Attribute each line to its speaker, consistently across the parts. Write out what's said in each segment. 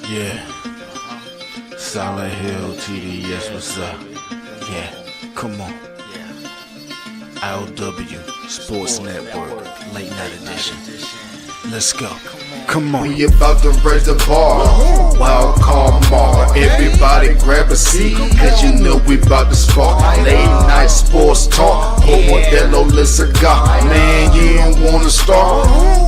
Speaker 1: Yeah, Solid Hill TDS, what's up? Yeah, come on. I.O.W. Sports Network, late night edition. Let's go. Come on.
Speaker 2: We about to raise the bar. Wild card mark. Everybody grab a seat, cause you know we about to spark. Late night sports talk. Modelo Le Cigar. Man, you don't wanna start.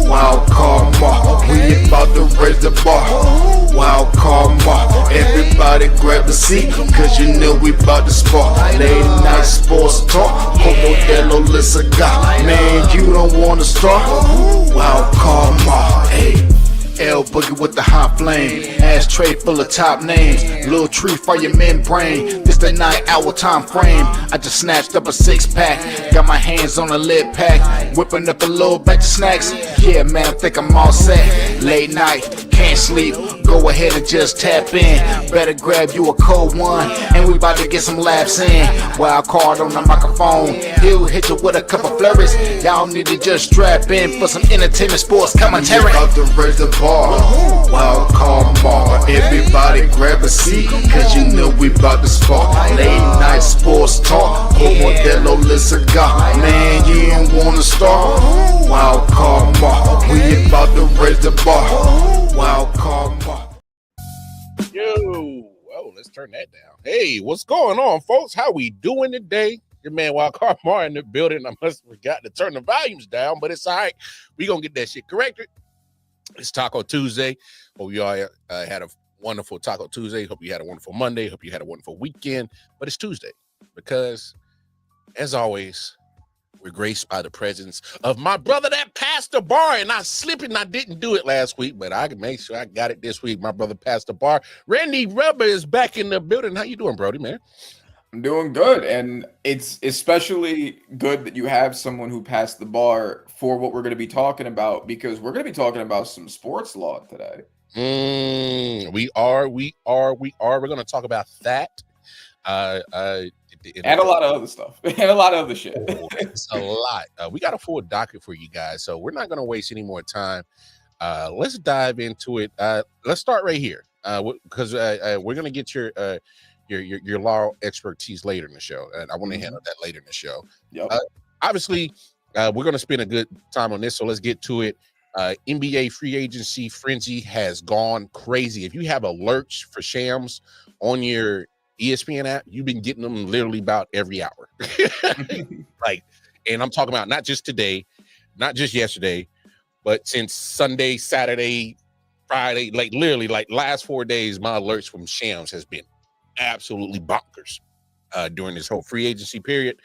Speaker 2: Wild card mark. We about to raise the bar. Wild card mark. Everybody grab a seat, cause you know we about to spark. Late night sports talk. Modelo Le Cigar. Man, you don't wanna start. Wild card mark. Hey. L Boogie with the hot flame, ashtray full of top names, little tree for your membrane. This the 9 hour time frame. I just snatched up a 6-pack, got my hands on a lid pack, whipping up a little batch of snacks. Yeah, man, I think I'm all set. Late night, can't sleep, go ahead and just tap in. Better grab you a cold one, and we about to get some laps in. Wild card on the microphone, he'll hit you with a couple flurries. Y'all need to just strap in for some entertainment sports commentary. We about to raise the bar. Wild card mark. Everybody grab a seat, cause you know we about to spark. Late night sports talk. Modelo Le Cigar. Man, you don't wanna start. Wild card mark. We about to raise the bar. Wild card mark.
Speaker 3: Yo, oh, let's turn that down. Hey, what's going on, folks? How we doing today? Your man Wildcard Mar in the building. I must have forgot to turn the volumes down, but it's all right. We gonna get that shit corrected. It's Taco Tuesday. Hope you all had a wonderful Taco Tuesday. Hope you had a wonderful Monday. Hope you had a wonderful weekend. But it's Tuesday because, as always, we're graced by the presence of my brother that passed the bar. And I slipped and I didn't do it last week, but I can make sure I got it this week. My brother passed the bar. Randy Rubber is back in the building. How you doing, Brody, man?
Speaker 4: I'm doing good, and it's especially good that you have someone who passed the bar for what we're going to be talking about, because we're going to be talking about some sports law today.
Speaker 3: We are. We're going to talk about that.
Speaker 4: And a lot of other stuff. And a lot of other shit.
Speaker 3: It's a lot. We got a full docket for you guys, so we're not going to waste any more time. Let's dive into it. Let's start right here, because we're going to get your law expertise later in the show, and I want to handle that later in the show.
Speaker 4: Yep.
Speaker 3: Obviously, we're going to spend a good time on this, so let's get to it. NBA free agency frenzy has gone crazy. If you have alerts for shams on your ESPN app, you've been getting them literally about every hour. And I'm talking about not just today, not just yesterday, but since Sunday, Saturday, Friday, literally last 4 days, my alerts from shams has been absolutely bonkers during this whole free agency period.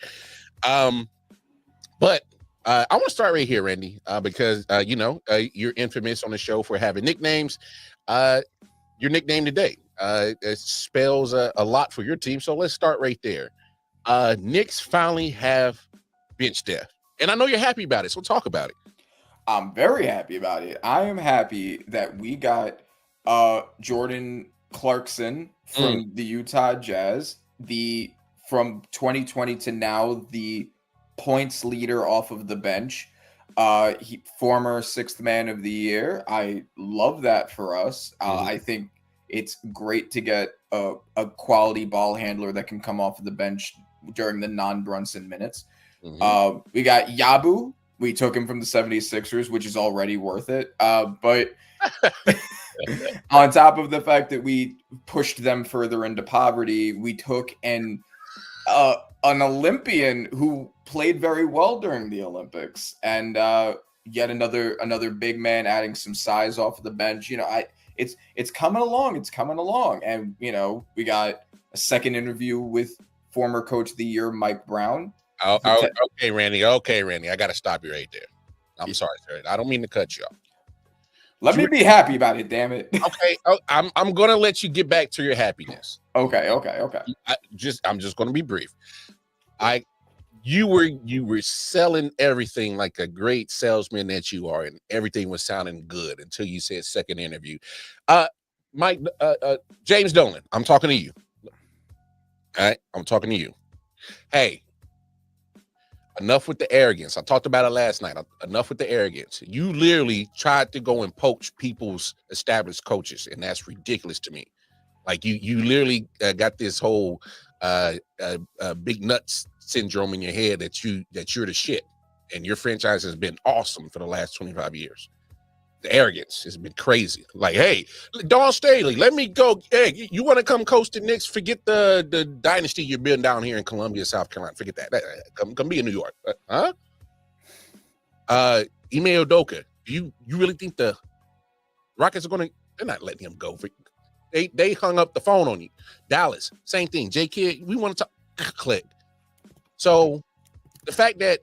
Speaker 3: But I want to start right here, Randy, because you're infamous on the show for having nicknames. Your nickname today it spells a lot for your team, so let's start right there. Knicks finally have bench depth, and I know you're happy about it, so talk about it.
Speaker 4: I'm very happy about it. I am happy that we got Jordan Clarkson from the Utah Jazz, from 2020 to now, the points leader off of the bench, former 6th man of the year. I love that for us. I think it's great to get a quality ball handler that can come off of the bench during the non-Brunson minutes. We got Yabu. We took him from the 76ers, which is already worth it. But on top of the fact that we pushed them further into poverty, we took an Olympian who played very well during the Olympics, and yet another big man adding some size off of the bench. It's coming along. It's coming along, and we got a second interview with former Coach of the Year Mike Brown.
Speaker 3: Okay, Randy. I got to stop you right there. I'm sorry, sir. I don't mean to cut you off.
Speaker 4: Let me be happy about it, damn it.
Speaker 3: Okay, I'm gonna let you get back to your happiness.
Speaker 4: Okay.
Speaker 3: I'm just gonna be brief. You were selling everything like a great salesman that you are, and everything was sounding good until you said second interview. Mike, James Dolan, I'm talking to you. All right, I'm talking to you. Hey, Enough with the arrogance. I talked about it last night. Enough with the arrogance. You literally tried to go and poach people's established coaches, and that's ridiculous to me. Like you literally got this whole big nuts syndrome in your head that you're the shit, and your franchise has been awesome for the last 25 years. The arrogance has been crazy. Like, hey, Dawn Staley, let me go. Hey, you want to come coach the Knicks? Forget the dynasty you're building down here in Columbia, South Carolina. Forget that. Come be in New York. Huh? Ime Udoka, you really think the Rockets are going to? They're not letting him go. They hung up the phone on you. Dallas, same thing. J Kid, we want to talk. Click. So the fact that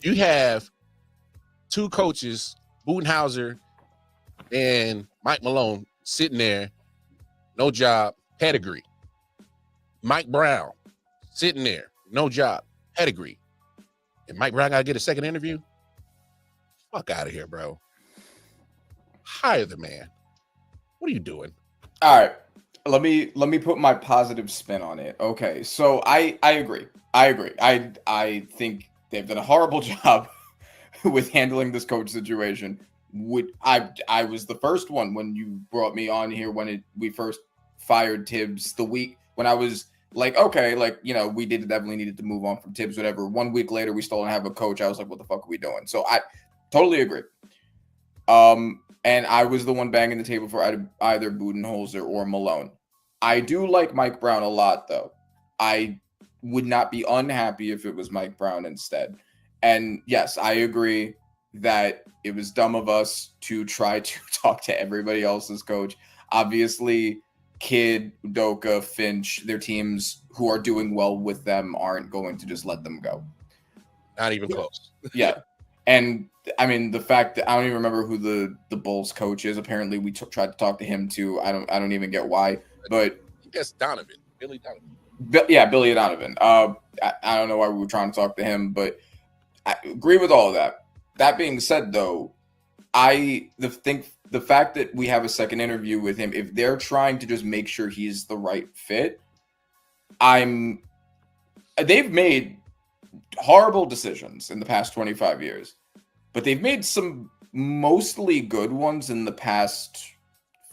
Speaker 3: you have two coaches, Budenhauser and Mike Malone, sitting there, no job, pedigree. Mike Brown, sitting there, no job, pedigree. And Mike Brown got to get a second interview? Fuck out of here, bro. Hire the man. What are you doing?
Speaker 4: All right. Let me put my positive spin on it. Okay. So I agree. I think they've done a horrible job with handling this coach situation. I was the first one when you brought me on here when we first fired Tibbs, the week when I was like, okay, like, you know, we definitely needed to move on from Tibbs, whatever. 1 week later, we still don't have a coach. I was like, what the fuck are we doing? So I totally agree. And I was the one banging the table for either Budenholzer or Malone. I do like Mike Brown a lot, though. I would not be unhappy if it was Mike Brown instead. And yes, I agree that it was dumb of us to try to talk to everybody else's coach. Obviously, Kidd, Udoka, Finch, their teams who are doing well with them aren't going to just let them go.
Speaker 3: Not even close.
Speaker 4: Yeah. And I mean, the fact that I don't even remember who the Bulls coach is. Apparently, we tried to talk to him too. I don't even get why. But
Speaker 3: I guess Donovan, Billy Donovan.
Speaker 4: Billy Donovan. I don't know why we were trying to talk to him, but I agree with all of that. That being said, though, the fact that we have a second interview with him, if they're trying to just make sure he's the right fit, they've made horrible decisions in the past 25 years, but they've made some mostly good ones in the past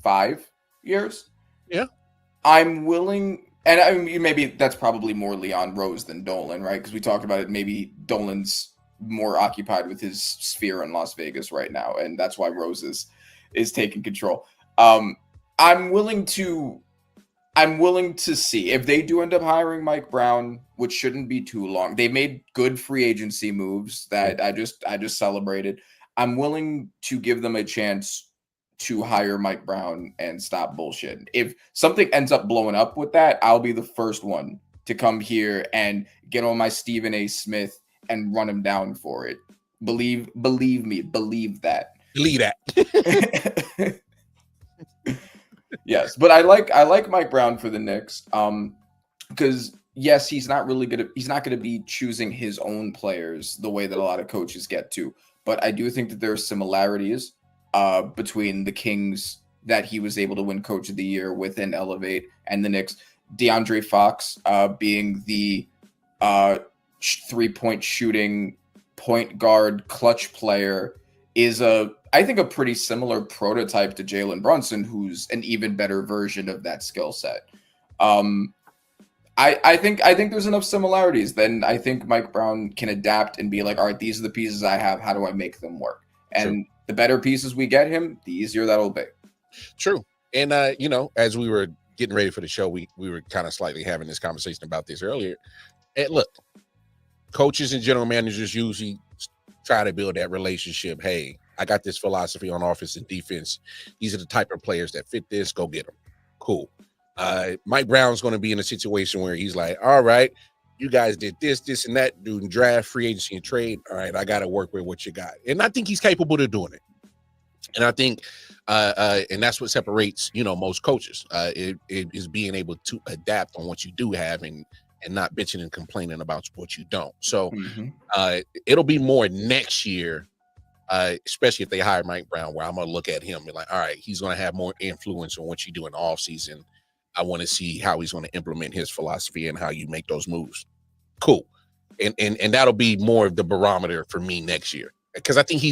Speaker 4: 5 years.
Speaker 3: Yeah.
Speaker 4: I'm willing, and I mean, maybe that's probably more Leon Rose than Dolan, right? Because we talked about it. Maybe Dolan's more occupied with his sphere in Las Vegas right now, and that's why Rose is taking control. I'm willing to see if they do end up hiring Mike Brown, which shouldn't be too long. They made good free agency moves that I just celebrated. I'm willing to give them a chance to hire Mike Brown and stop bullshit. If something ends up blowing up with that, I'll be the first one to come here and get on my Stephen A. Smith and run him down for it. Believe me, believe that.
Speaker 3: Believe that.
Speaker 4: Yes, but I like Mike Brown for the Knicks. Because yes, he's not gonna be choosing his own players the way that a lot of coaches get to. But I do think that there are similarities between the Kings that he was able to win Coach of the Year with and elevate, and the Knicks. DeAndre Fox being the 3-point shooting point guard clutch player is I think a pretty similar prototype to Jalen Brunson, who's an even better version of that skill set. I think there's enough similarities. Then I think Mike Brown can adapt and be like, all right, these are the pieces I have. How do I make them work? And the better pieces we get him, the easier that'll be.
Speaker 3: True. And as we were getting ready for the show, we were kind of slightly having this conversation about this earlier. And look, coaches and general managers usually try to build that relationship. Hey, I got this philosophy on offense and defense. These are the type of players that fit this. Go get them. Cool. Mike Brown's going to be in a situation where he's like, all right, you guys did this, and that, dude, draft, free agency, and trade. All right, I got to work with what you got. And I think he's capable of doing it. And I think, and that's what separates, most coaches. It is being able to adapt on what you do have and not bitching and complaining about what you don't. So it'll be more next year, especially if they hire Mike Brown, where I'm going to look at him and be like, all right, he's going to have more influence on what you do in the offseason. I want to see how he's going to implement his philosophy and how you make those moves. Cool. and that'll be more of the barometer for me next year, because I think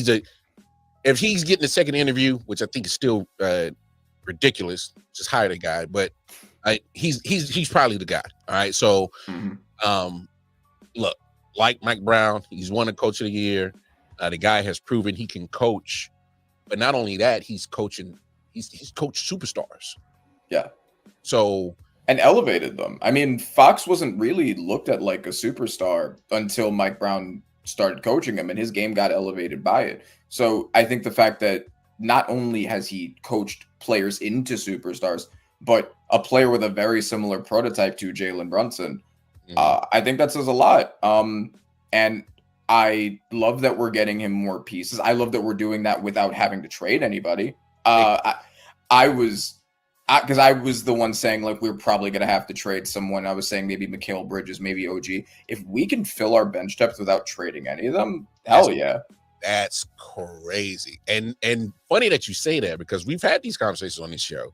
Speaker 3: if he's getting a second interview, which I think is still ridiculous, just hire the guy, but he's probably the guy. All right, so look, like Mike Brown, he's won a Coach of the Year. The guy has proven he can coach, but not only that, he's coached superstars.
Speaker 4: Yeah.
Speaker 3: So
Speaker 4: and elevated them. I mean, Fox wasn't really looked at like a superstar until Mike Brown started coaching him, and his game got elevated by it. So I think the fact that not only has he coached players into superstars, but a player with a very similar prototype to Jalen Brunson, I think that says a lot. And I love that we're getting him more pieces. I love that we're doing that without having to trade anybody. I was the one saying like we're probably going to have to trade someone. I was saying maybe Mikal Bridges, maybe OG. If we can fill our bench depth without trading any of them, hell yeah.
Speaker 3: That's crazy. And funny that you say that, because we've had these conversations on this show.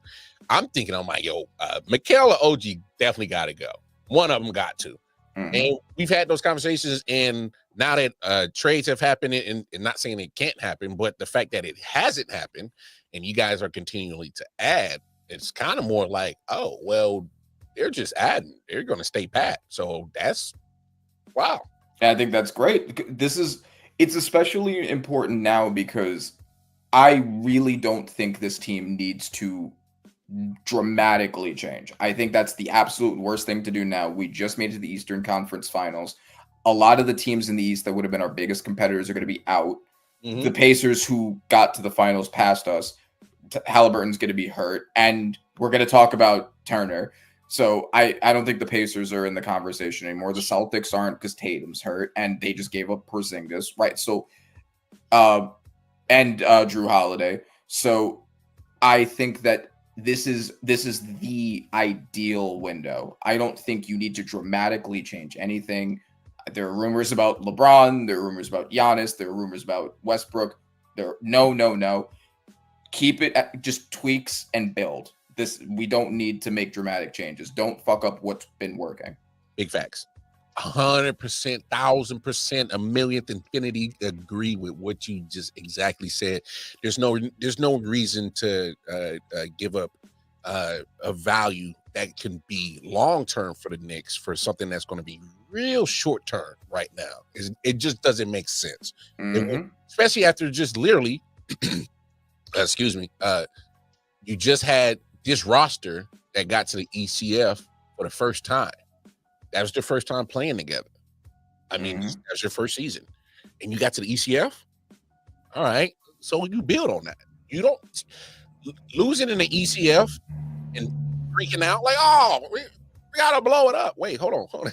Speaker 3: I'm thinking, I'm like, yo, Mikal or OG definitely got to go. One of them got to. And we've had those conversations, and now that trades have happened, and not saying it can't happen, but the fact that it hasn't happened and you guys are continually to add, it's kind of more like, oh, well, they're just adding. They're going to stay pat. So that's wow.
Speaker 4: And I think that's great. It's especially important now because I really don't think this team needs to dramatically change. I think that's the absolute worst thing to do now. We just made it to the Eastern Conference Finals. A lot of the teams in the East that would have been our biggest competitors are going to be out. The Pacers, who got to the finals past us, Halliburton's going to be hurt, and we're going to talk about Turner. So I don't think the Pacers are in the conversation anymore. The Celtics aren't because Tatum's hurt, and they just gave up Porzingis, right? So, and Drew Holiday. So I think that this is the ideal window. I don't think you need to dramatically change anything. There are rumors about LeBron. There are rumors about Giannis. There are rumors about Westbrook. No. Keep it at just tweaks and build. We don't need to make dramatic changes. Don't fuck up what's been working.
Speaker 3: Big facts. 100%, 1,000%, a millionth infinity agree with what you just exactly said. There's no reason to give up a value that can be long term for the Knicks for something that's going to be real short term right now. It just doesn't make sense, especially after just literally. Excuse me. You just had this roster that got to the ECF for the first time. That was their first time playing together. I mean, that was your first season. And you got to the ECF? All right. So you build on that. You don't losing in the ECF and freaking out like, oh, we got to blow it up. Wait, hold on.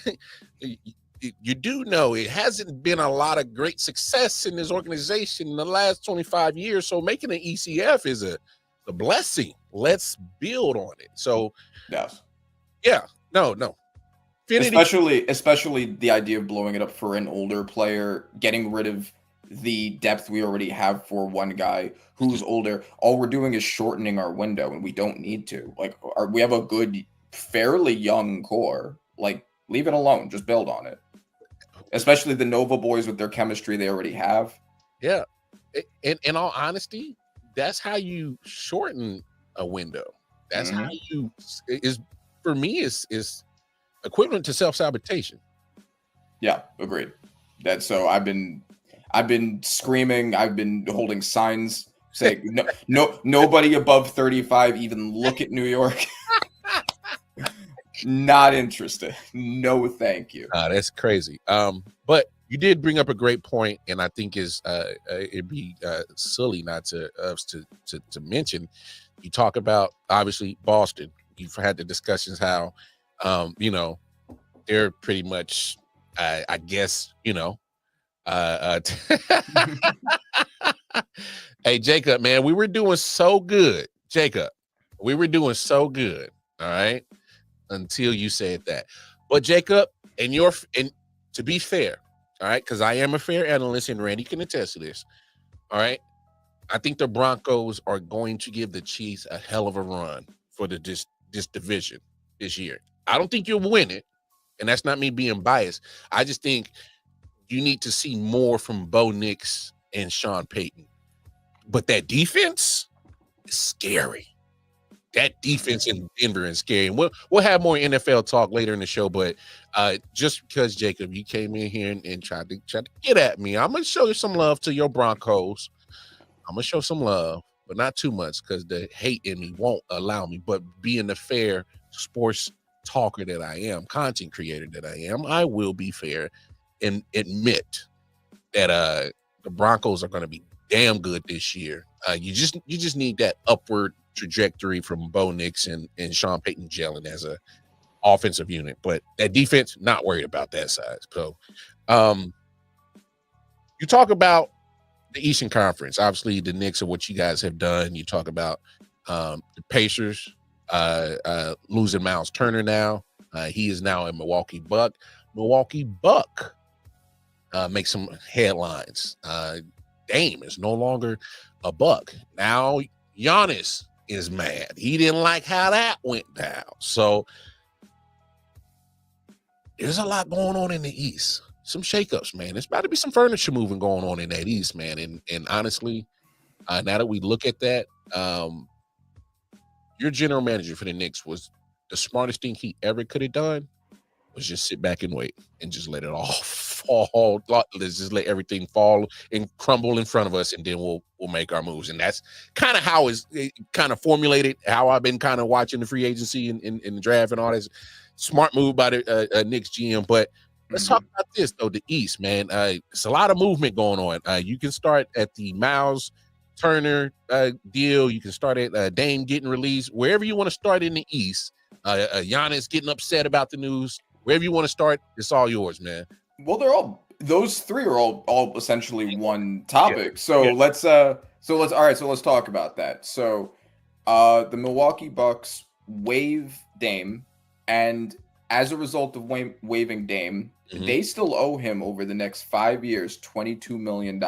Speaker 3: You do know it hasn't been a lot of great success in this organization in the last 25 years. So making an ECF is a blessing. Let's build on it. So,
Speaker 4: yes.
Speaker 3: Yeah, no.
Speaker 4: Especially the idea of blowing it up for an older player, getting rid of the depth we already have for one guy who's older. All we're doing is shortening our window, and we don't need to. Like, we have a good, fairly young core. Like, leave it alone. Just build on it. Especially the Nova boys with their chemistry they already have.
Speaker 3: Yeah. In all honesty, that's how you shorten a window. That's how you for me is equivalent to self-sabotation.
Speaker 4: Yeah, agreed. That's so I've been screaming, I've been holding signs saying nobody above 35 even look at New York. Not interested. No, thank you.
Speaker 3: That's crazy. But you did bring up a great point, and I think it'd be silly not to mention. You talk about obviously Boston. You've had the discussions how, they're pretty much, I guess, Hey, Jacob, man, we were doing so good. Jacob, we were doing so good. All right. Until you said that. But Jacob, and to be fair, all right, because I am a fair analyst, and Randy can attest to this. All right. I think the Broncos are going to give the Chiefs a hell of a run for this division this year. I don't think you'll win it, And that's not me being biased. I just think you need to see more from Bo Nix and Sean Payton. But that defense is scary. That defense in Denver is scary. And we'll have more NFL talk later in the show. But just because, Jacob, you came in here and tried to get at me, I'm going to show you some love to your Broncos. I'm going to show some love, but not too much because the hate in me won't allow me. But being the fair sports talker that I am, content creator that I am, I will be fair and admit that the Broncos are going to be damn good this year. You just need that upward trajectory from Bo Nix and Sean Payton gelling as a offensive unit. But that defense, not worried about that side. So you talk about the Eastern Conference. Obviously, the Knicks are what you guys have done. You talk about the Pacers losing Miles Turner now. He is now a Milwaukee Buck. Milwaukee Buck makes some headlines. Dame is no longer a Buck. Now Giannis is mad. He didn't like how that went down. So there's a lot going on in the East. Some shakeups, man. There's about to be some furniture moving going on in that East, man. And honestly, now that we look at that, your general manager for the Knicks was the smartest thing he ever could have done was just sit back and wait and just let it all fall. Let's just let everything fall and crumble in front of us, and then we'll make our moves. And that's kind of how it's kind of formulated, how I've been kind of watching the free agency and the draft and all this. Smart move by the Knicks GM. But let's talk about this, though, the East, man. It's a lot of movement going on. You can start at the Miles Turner deal. You can start at Dame getting released. Wherever you want to start in the East, Giannis getting upset about the news. Wherever you want to start, it's all yours, man.
Speaker 4: Well, those three are all essentially one topic. So let's talk about that. So the Milwaukee Bucks waive Dame, and as a result of waiving Dame, they still owe him over the next 5 years $22 million,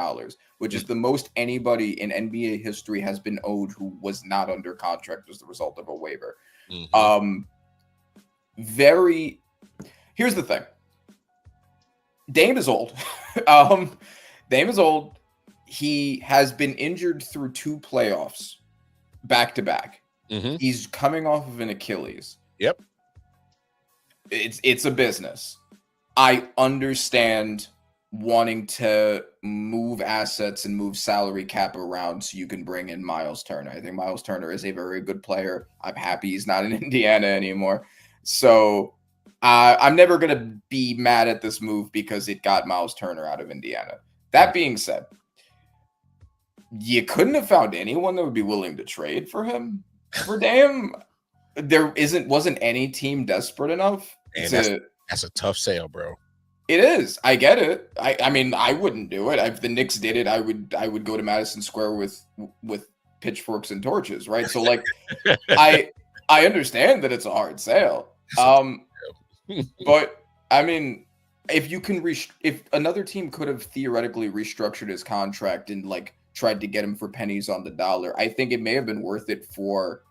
Speaker 4: which is the most anybody in NBA history has been owed who was not under contract as the result of a waiver. Here's the thing. Dame is old. Dame is old. He has been injured through 2 playoffs back to back. He's coming off of an Achilles.
Speaker 3: Yep.
Speaker 4: It's a business. I understand wanting to move assets and move salary cap around so you can bring in Miles Turner. I think Miles Turner is a very good player. I'm happy he's not in Indiana anymore. So I'm never going to be mad at this move because it got Miles Turner out of Indiana. That being said, you couldn't have found anyone that would be willing to trade for him, for Dame. There wasn't any team desperate enough.
Speaker 3: That's a tough sale, bro.
Speaker 4: It is. I get it. I mean, I wouldn't do it. If the Knicks did it, I would go to Madison Square with pitchforks and torches, right? So like, I understand that it's a hard sale. But I mean, if another team could have theoretically restructured his contract and like tried to get him for pennies on the dollar, I think it may have been worth it for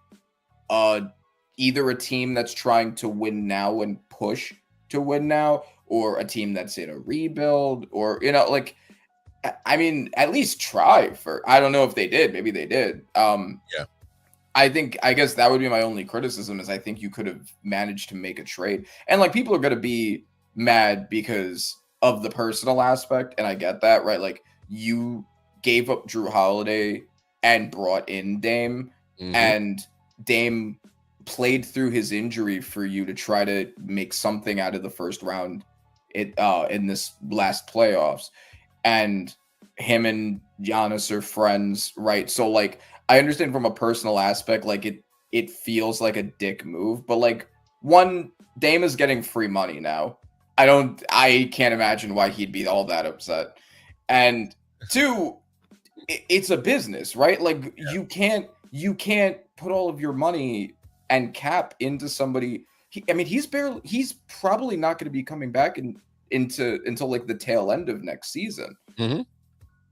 Speaker 4: either a team that's trying to win now and push to win now, or a team that's in a rebuild, or like, I mean, at least try for. I don't know if they did. Maybe they did.
Speaker 3: Yeah.
Speaker 4: I guess that would be my only criticism is I think you could have managed to make a trade. And like people are going to be mad because of the personal aspect. And I get that, right? Like you gave up Drew Holiday and brought in Dame, and Dame played through his injury for you to try to make something out of the first round in this last playoffs. And him and Giannis are friends, right? So like, I understand from a personal aspect, like it feels like a dick move, but like one, Dame is getting free money now. I can't imagine why he'd be all that upset. And 2, it's a business, right? Like you can't put all of your money and cap into somebody. He's probably not going to be coming back until like the tail end of next season.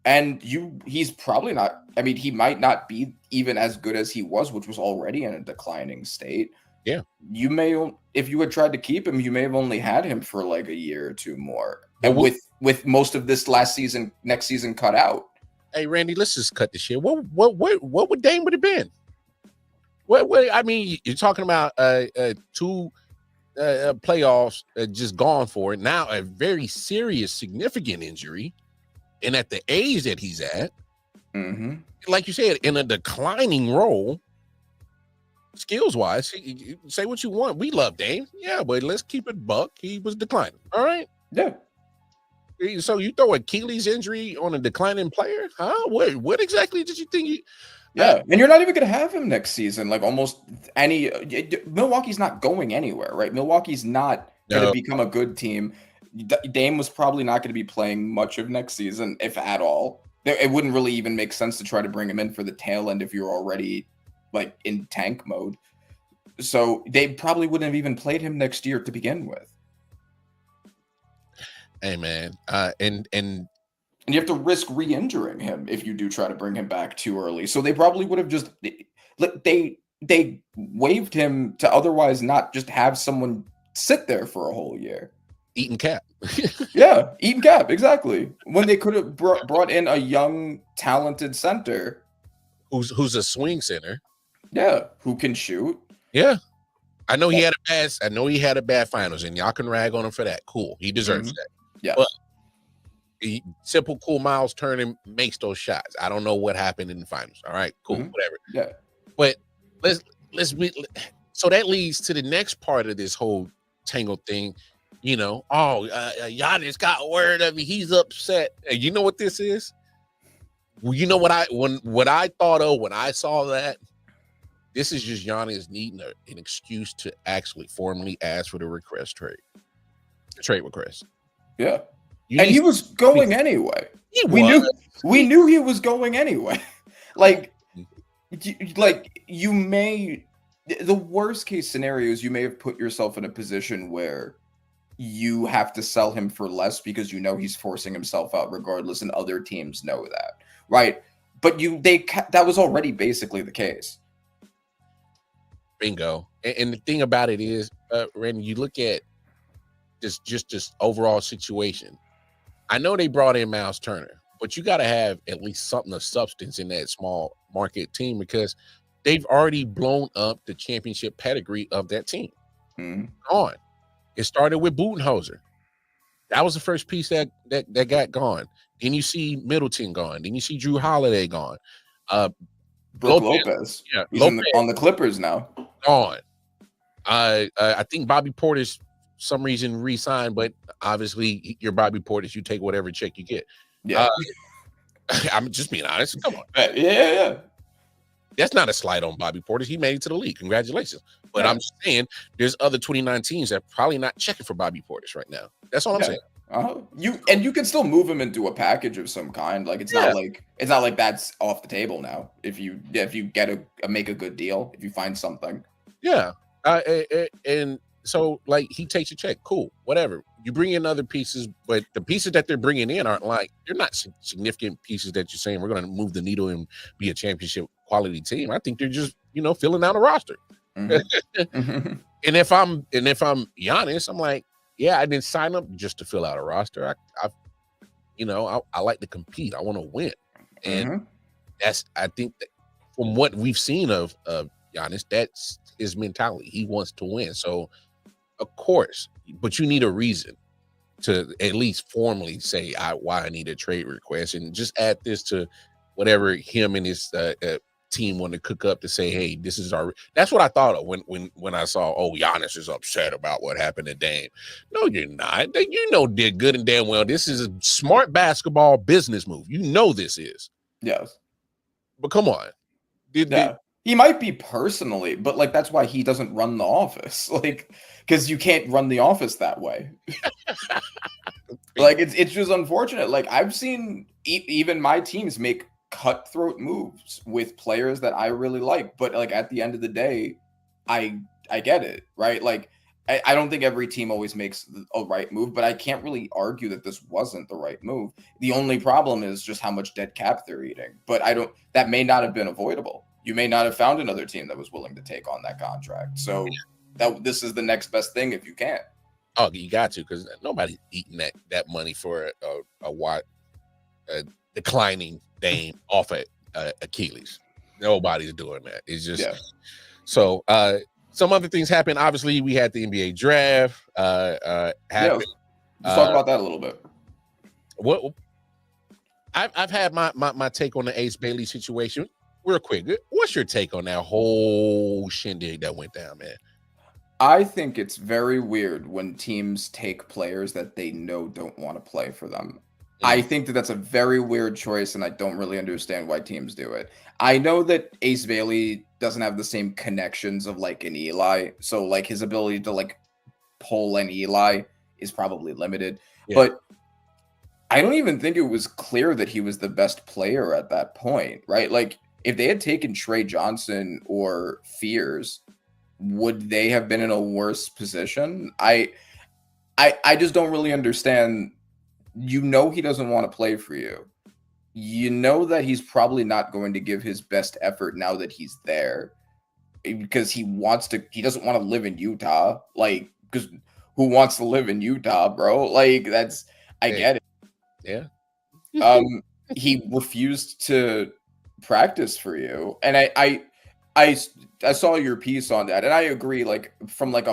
Speaker 4: And he's probably not. I mean, he might not be even as good as he was, which was already in a declining state.
Speaker 3: Yeah.
Speaker 4: You may, if you had tried to keep him, you may have only had him for like a year or two more.
Speaker 3: Well,
Speaker 4: And with most of this next season cut out.
Speaker 3: Hey, Randy, let's just cut this shit. What would Dame would have been? What I mean, you're talking about two playoffs just gone for it. Now a very serious, significant injury, and at the age that he's at, like you said, in a declining role, skills wise. Say what you want. We love Dame, yeah, but let's keep it buck. He was declining. All right,
Speaker 4: yeah.
Speaker 3: So you throw Achilles injury on a declining player? Huh? What exactly did you think?
Speaker 4: Yeah, and you're not even going to have him next season. Like almost any Milwaukee's not going anywhere, right? Milwaukee's not going to become a good team. Dame was probably not going to be playing much of next season, if at all. It wouldn't really even make sense to try to bring him in for the tail end if you're already like in tank mode. So they probably wouldn't have even played him next year to begin with.
Speaker 3: Hey man, and
Speaker 4: you have to risk re-injuring him if you do try to bring him back too early. So they probably would have just they waived him to otherwise not just have someone sit there for a whole year.
Speaker 3: Eating cap.
Speaker 4: Yeah, eating cap, exactly. When they could have brought in a young, talented center
Speaker 3: who's a swing center.
Speaker 4: Yeah, who can shoot.
Speaker 3: Yeah. I know he had a bad finals, and y'all can rag on him for that. Cool. He deserves that.
Speaker 4: Yeah.
Speaker 3: But simple, cool Miles Turner makes those shots. I don't know what happened in the finals. All right, cool, whatever.
Speaker 4: Yeah.
Speaker 3: But let's be so that leads to the next part of this whole tangled thing. You know, Giannis got word of me. He's upset. And you know what this is? Well, you know what I thought of when I saw that? This is just Giannis needing an excuse to actually formally ask for the trade request.
Speaker 4: Yeah. And he was going anyway. We knew he was going anyway. The worst case scenario is you may have put yourself in a position where you have to sell him for less because you know he's forcing himself out regardless, and other teams know that, right? But that was already basically the case.
Speaker 3: Bingo. And the thing about it is, Randy, you look at this overall situation. I know they brought in Miles Turner, but you got to have at least something of substance in that small market team because they've already blown up the championship pedigree of that team. On. It started with Budenholzer. That was the first piece that got gone. Then you see Middleton gone. Then you see Drew Holiday gone.
Speaker 4: Brook Lopez. Yeah, he's on the Clippers now.
Speaker 3: Gone. I think Bobby Portis, some reason, re-signed, but obviously you're Bobby Portis. You take whatever check you get.
Speaker 4: Yeah.
Speaker 3: I'm just being honest. Come on.
Speaker 4: Yeah.
Speaker 3: That's not a slight on Bobby Portis. He made it to the league. Congratulations. But I'm just saying there's other 29 teams that are probably not checking for Bobby Portis right now. That's all I'm saying.
Speaker 4: You can still move him into a package of some kind. Like it's not like that's off the table now. If you make a good deal, if you find something.
Speaker 3: Yeah. And so like he takes a check. Cool. Whatever. You bring in other pieces, but the pieces that they're bringing in aren't they're not significant pieces that you're saying we're going to move the needle and be a championship quality team. I think they're just, filling out a roster. And if I'm Giannis, I'm like, yeah, I didn't sign up just to fill out a roster. I like to compete. I want to win. And I think that from what we've seen of Giannis, that's his mentality. He wants to win. So of course, but you need a reason to at least formally say why I need a trade request, and just add this to whatever him and his team want to cook up to say, hey, this is our. That's what I thought of when I saw, Giannis is upset about what happened to Dame. No, you're not. Did good and damn well. This is a smart basketball business move. This is.
Speaker 4: Yes.
Speaker 3: But come on.
Speaker 4: He might be personally, but that's why he doesn't run the office. Because you can't run the office that way. It's just unfortunate. I've seen even my teams make cutthroat moves with players that I really like, but at the end of the day, I get it, right? I don't think every team always makes a right move, but I can't really argue that this wasn't the right move. The only problem is just how much dead cap they're eating, but that may not have been avoidable. You may not have found another team that was willing to take on that contract. So that this is the next best thing if you can't.
Speaker 3: Oh, you got to, because nobody's eating that money for a declining Dame off of Achilles. Nobody's doing that. It's just so. Some other things happened. Obviously, we had the NBA draft. Happen.
Speaker 4: Let's talk about that a little bit.
Speaker 3: What I've had my take on the Ace Bailey situation. Real quick, what's your take on that whole shindig that went down, man?
Speaker 4: I think it's very weird when teams take players that they know don't want to play for them. I think that's a very weird choice, and I don't really understand why teams do it. I know that Ace Bailey doesn't have the same connections of like an Eli, so like his ability to like pull an Eli is probably limited. Yeah. But I don't even think it was clear that he was the best player at that point, right? Like if they had taken Trey Johnson or Fears, would they have been in a worse position? I just don't really understand. You know he doesn't want to play for you. You know that he's probably not going to give his best effort now that he's there because he doesn't want to live in Utah. Like, because who wants to live in Utah, bro? Like, I get it.
Speaker 3: Yeah.
Speaker 4: He refused to practice for you. And I saw your piece on that, and I agree. Like from like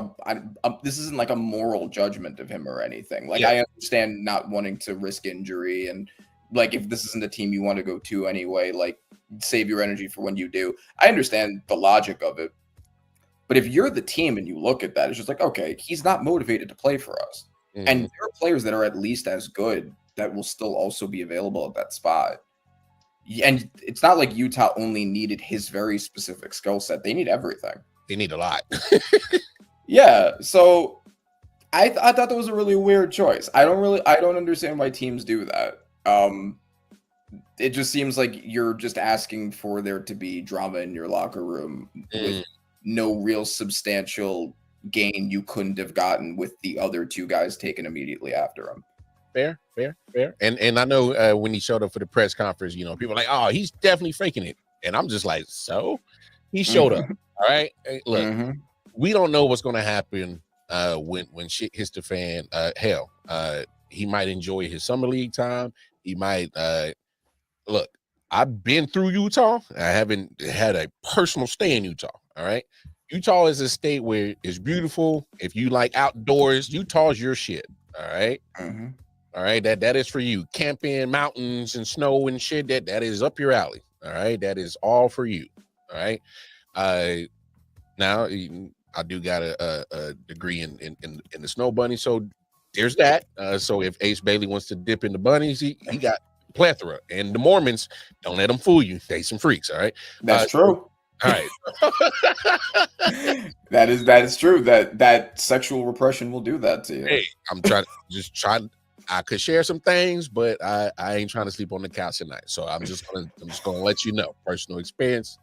Speaker 4: this isn't like a moral judgment of him or anything. Like I understand not wanting to risk injury, and like if this isn't a team you want to go to anyway, like save your energy for when you do. I understand the logic of it, but if you're the team and you look at that, it's just like, okay, he's not motivated to play for us, and there are players that are at least as good that will still also be available at that spot. And it's not like Utah only needed his very specific skill set. They need everything.
Speaker 3: They need a lot.
Speaker 4: Yeah. So I thought that was a really weird choice. I don't understand why teams do that. It just seems like you're just asking for there to be drama in your locker room with no real substantial gain you couldn't have gotten with the other two guys taken immediately after him.
Speaker 3: Fair. And I know when he showed up for the press conference, you know, people are like, oh, he's definitely faking it. And I'm just like, so? He showed up. All right. Hey, look, we don't know what's going to happen when shit hits the fan. Hell, he might enjoy his summer league time. He might look, I've been through Utah. I haven't had a personal stay in Utah. All right. Utah is a state where it's beautiful. If you like outdoors, Utah's your shit. All right. All right, that is for you. Camping, mountains, and snow and shit. That is up your alley. All right, that is all for you. All right. Now I do got a degree in the snow bunny, so there's that. So if Ace Bailey wants to dip in the bunnies, he got plethora. And the Mormons, don't let them fool you. They some freaks. All right.
Speaker 4: That's true.
Speaker 3: All right.
Speaker 4: that is true. That sexual repression will do that to you.
Speaker 3: Hey, I'm trying. I could share some things, but I ain't trying to sleep on the couch tonight. So I'm just gonna let you know, personal experience.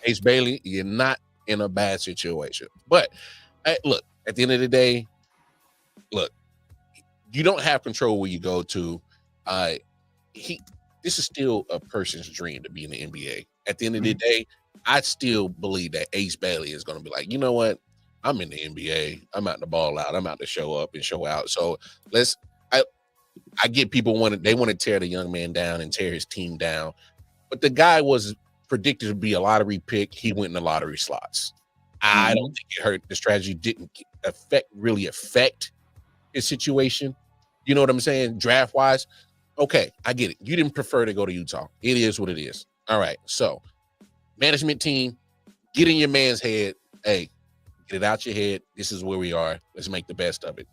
Speaker 3: Ace Bailey, you're not in a bad situation. But look, at the end of the day, look, you don't have control where you go to. This is still a person's dream to be in the NBA. At the end of the day, I still believe that Ace Bailey is gonna be like, you know what? I'm in the NBA. I'm out to ball out. I'm out to show up and show out. So I get people want to tear the young man down and tear his team down, but the guy was predicted to be a lottery pick. He went in the lottery slots. I don't think it hurt. The strategy didn't really affect his situation. You know what I'm saying? Draft wise, okay, I get it. You didn't prefer to go to Utah. It is what it is. All right. So, management team, get in your man's head. Hey, get it out your head. This is where we are. Let's make the best of it.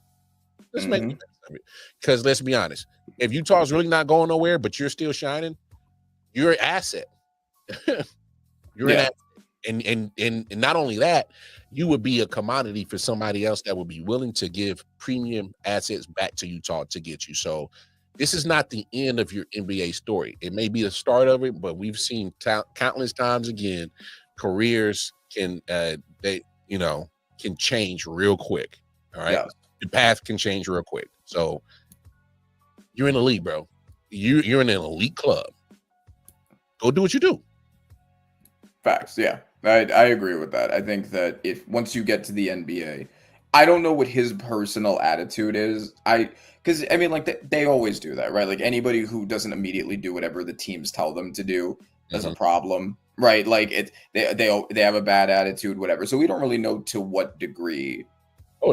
Speaker 3: Let's make the best of it. Because let's be honest, if Utah's really not going nowhere, but you're still shining, you're an asset. You're an asset. And not only that, you would be a commodity for somebody else that would be willing to give premium assets back to Utah to get you. So this is not the end of your NBA story. It may be the start of it, but we've seen countless times again, careers can change real quick. All right. Yeah. The path can change real quick. So you're in the league, bro. You're in an elite club. Go do what you do.
Speaker 4: Facts. Yeah. I agree with that. I think that if once you get to the NBA, I don't know what his personal attitude is. Because I mean, like they always do that, right? Like anybody who doesn't immediately do whatever the teams tell them to do is a problem, right? Like they have a bad attitude, whatever. So we don't really know to what degree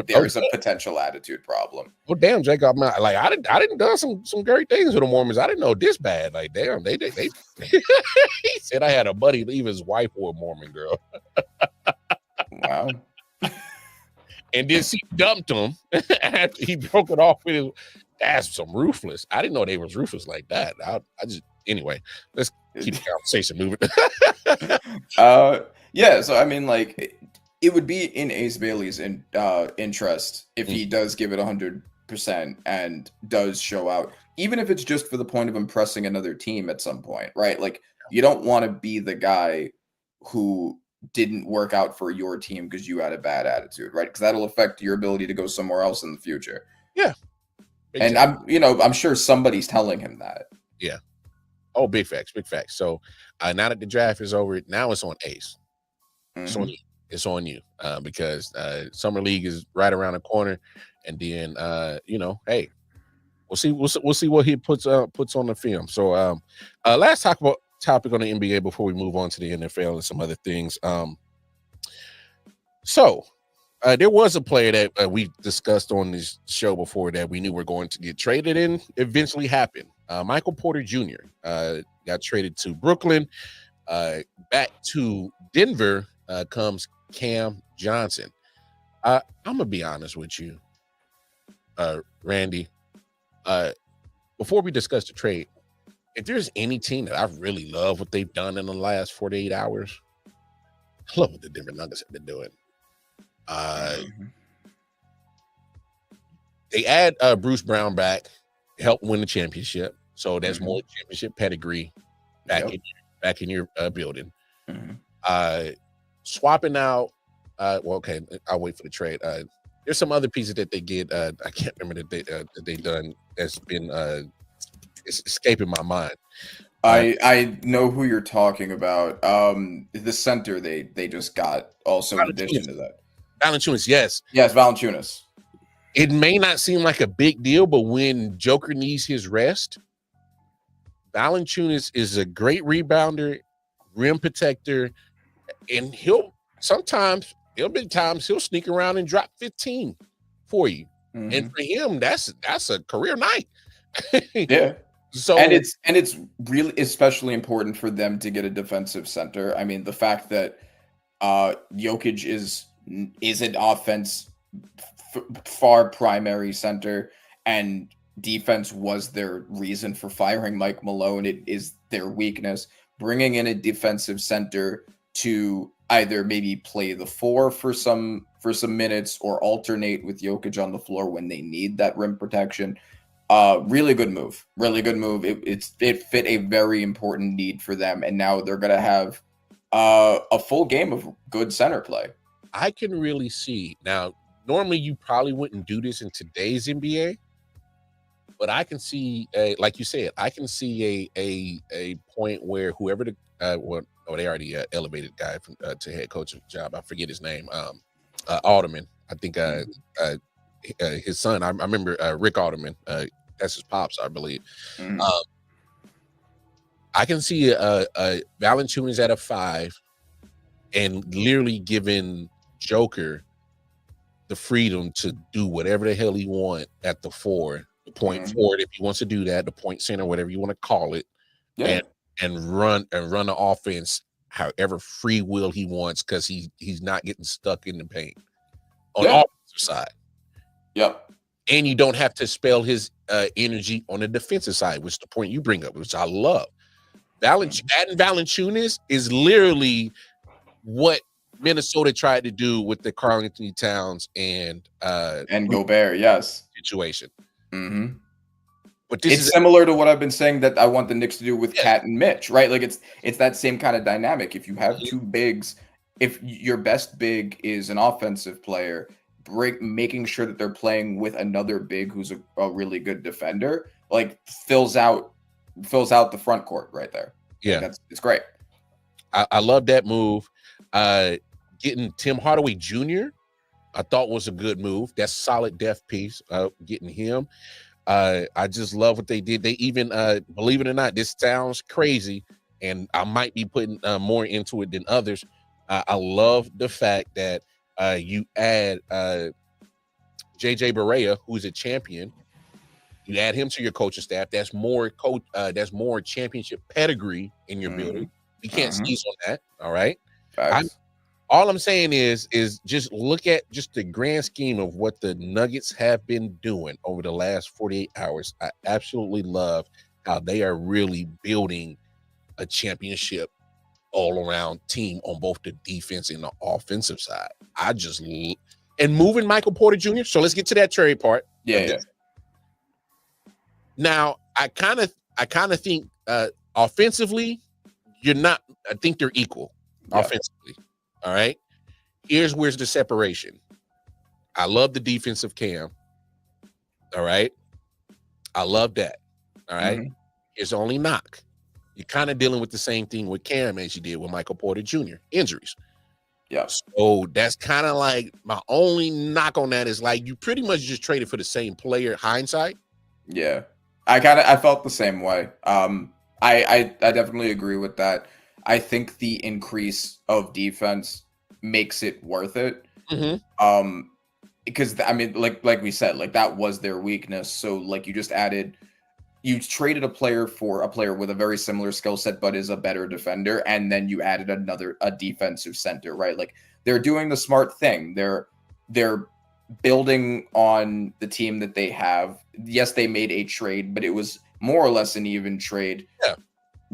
Speaker 4: there's a potential attitude problem.
Speaker 3: Well, damn, Jacob, like I didn't done some great things with the Mormons. I didn't know this bad. Like, damn, they he said I had a buddy leave his wife for a Mormon girl.
Speaker 4: Wow.
Speaker 3: And then she dumped him after he broke it off with his. That's some ruthless. I didn't know they was ruthless like that. I just anyway. Let's keep the conversation moving.
Speaker 4: Yeah. So I mean, like, it would be in Ace Bailey's interest if he does give it 100% and does show out, even if it's just for the point of impressing another team at some point, right? Like, you don't want to be the guy who didn't work out for your team because you had a bad attitude, right? Because that'll affect your ability to go somewhere else in the future.
Speaker 3: Yeah.
Speaker 4: And I'm sure somebody's telling him that.
Speaker 3: Yeah. Oh, big facts. So now that the draft is over, now it's on Ace. It's on you because Summer League is right around the corner, and then hey, we'll see what he puts on the film. So last topic on the NBA before we move on to the NFL and some other things. So there was a player that we discussed on this show before that we knew were going to get traded and eventually happened. Michael Porter Jr. Got traded to Brooklyn. Back to Denver comes Cam Johnson. I'm gonna be honest with you, Randy. Before we discuss the trade, if there's any team that I really love what they've done in the last 48 hours, I love what the Denver Nuggets have been doing. They add Bruce Brown back, help win the championship. So that's more championship pedigree back in your building. Swapping out. Okay, I'll wait for the trade. There's some other pieces that they get. I can't remember that they done. That's been it's escaping my mind.
Speaker 4: I know who you're talking about. The center they just got also in addition to that.
Speaker 3: Valanciunas, yes,
Speaker 4: Valanciunas.
Speaker 3: It may not seem like a big deal, but when Joker needs his rest, Valanciunas is a great rebounder, rim protector, and there'll be times he'll sneak around and drop 15 for you. And for him, that's a career night.
Speaker 4: Yeah.
Speaker 3: So
Speaker 4: and it's really especially important for them to get a defensive center. I mean, the fact that Jokic is an offense far primary center and defense was their reason for firing Mike Malone. It is their weakness. Bringing in a defensive center to either maybe play the 4 for some minutes or alternate with Jokic on the floor when they need that rim protection. Really good move. It fit a very important need for them, and now they're gonna have a full game of good center play.
Speaker 3: I can really see now. Normally, you probably wouldn't do this in today's NBA, but I can see, like you said, I can see a point where whoever they already elevated guy from to head coach job. I forget his name. Alderman. I think his son. I remember Rick Alderman. That's his pops, I believe. I can see a Valanciunas at a 5, and literally giving Joker the freedom to do whatever the hell he want at the 4, the point forward if he wants to do that, the point center, whatever you want to call it, and run the offense however free will he wants because he's not getting stuck in the paint on the offensive side.
Speaker 4: Yep.
Speaker 3: And you don't have to spell his energy on the defensive side, which is the point you bring up, which I love. Adding Valanciunas is literally what Minnesota tried to do with the Karl Anthony Towns and
Speaker 4: Gobert, yes,
Speaker 3: situation. But
Speaker 4: it's similar to what I've been saying that I want the Knicks to do with Cat and Mitch, right? Like it's that same kind of dynamic. If you have two bigs, if your best big is an offensive player, making sure that they're playing with another big who's a really good defender, like fills out the front court right there.
Speaker 3: Yeah,
Speaker 4: it's great.
Speaker 3: I love that move. Getting Tim Hardaway Jr. I thought was a good move. That's solid depth piece. Getting him. I just love what they did. They even, believe it or not, this sounds crazy, and I might be putting more into it than others. I love the fact that you add JJ Barea, who's a champion. You add him to your coaching staff. That's more that's more championship pedigree in your building. You can't sneeze on that. All right. All I'm saying is just look at just the grand scheme of what the Nuggets have been doing over the last 48 hours. I absolutely love how they are really building a championship all-around team on both the defense and the offensive side. And moving Michael Porter Jr. So let's get to that trade part.
Speaker 4: Yeah.
Speaker 3: Now, I kind of think offensively, I think they're equal offensively. All right. Where's the separation. I love the defensive Cam. All right. I love that. All right. Here's the only knock. You're kind of dealing with the same thing with Cam as you did with Michael Porter Jr. Injuries.
Speaker 4: Yeah.
Speaker 3: So that's kind of like my only knock on that is like you pretty much just traded for the same player. Hindsight.
Speaker 4: Yeah. I felt the same way. I definitely agree with that. I think the increase of defense makes it worth it. Because I mean, like we said, like that was their weakness. So like you traded a player for a player with a very similar skill set, but is a better defender, and then you added a defensive center, right? Like they're doing the smart thing. They're building on the team that they have. Yes, they made a trade, but it was more or less an even trade.
Speaker 3: Yeah.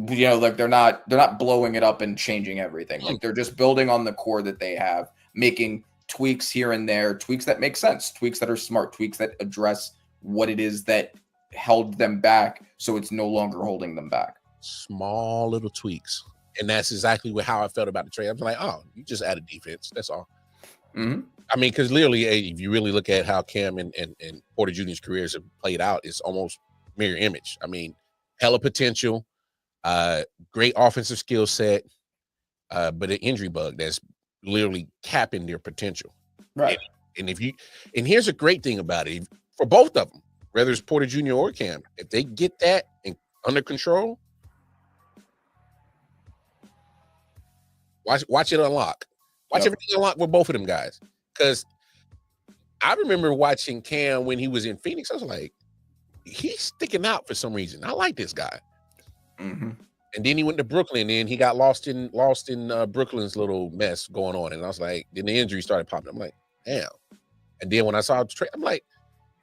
Speaker 4: You know, like they're not blowing it up and changing everything. Like they're just building on the core that they have, making tweaks here and there, tweaks that make sense, tweaks that are smart, tweaks that address what it is that held them back, so it's no longer holding them back.
Speaker 3: Small little tweaks. And that's exactly how I felt about the trade. I was like, oh, you just added defense. That's all. I mean, because literally, if you really look at how Cam and Porter Jr.'s careers have played out, it's almost mirror image. I mean, hella potential. Great offensive skill set, but an injury bug that's literally capping their potential.
Speaker 4: Right.
Speaker 3: And here's a great thing about it for both of them, whether it's Porter Jr. or Cam, if they get that under control, watch it unlock. Watch everything unlock with both of them guys. Because I remember watching Cam when he was in Phoenix. I was like, he's sticking out for some reason. I like this guy. And then he went to Brooklyn, and he got lost in Brooklyn's little mess going on. And I was like, then the injury started popping. I'm like, damn. And then when I saw the trade, I'm like,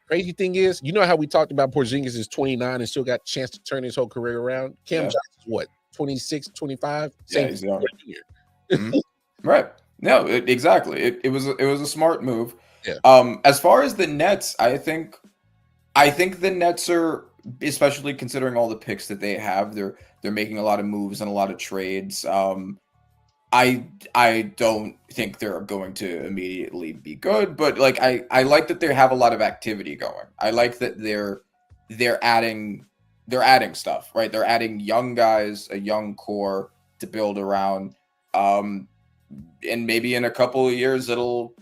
Speaker 3: crazy thing is, you know how we talked about Porzingis is 29 and still got a chance to turn his whole career around? Cam Johnson is what, 26, 25?
Speaker 4: Yeah, he's young. Right. No, exactly. It was a smart move.
Speaker 3: Yeah.
Speaker 4: As far as the Nets, I think the Nets are, especially considering all the picks that they have, they're making a lot of moves and a lot of trades. I don't think they're going to immediately be good, but like I like that they have a lot of activity going. I like that they're adding stuff, right? They're adding young guys, a young core to build around. And maybe in a couple of years it'll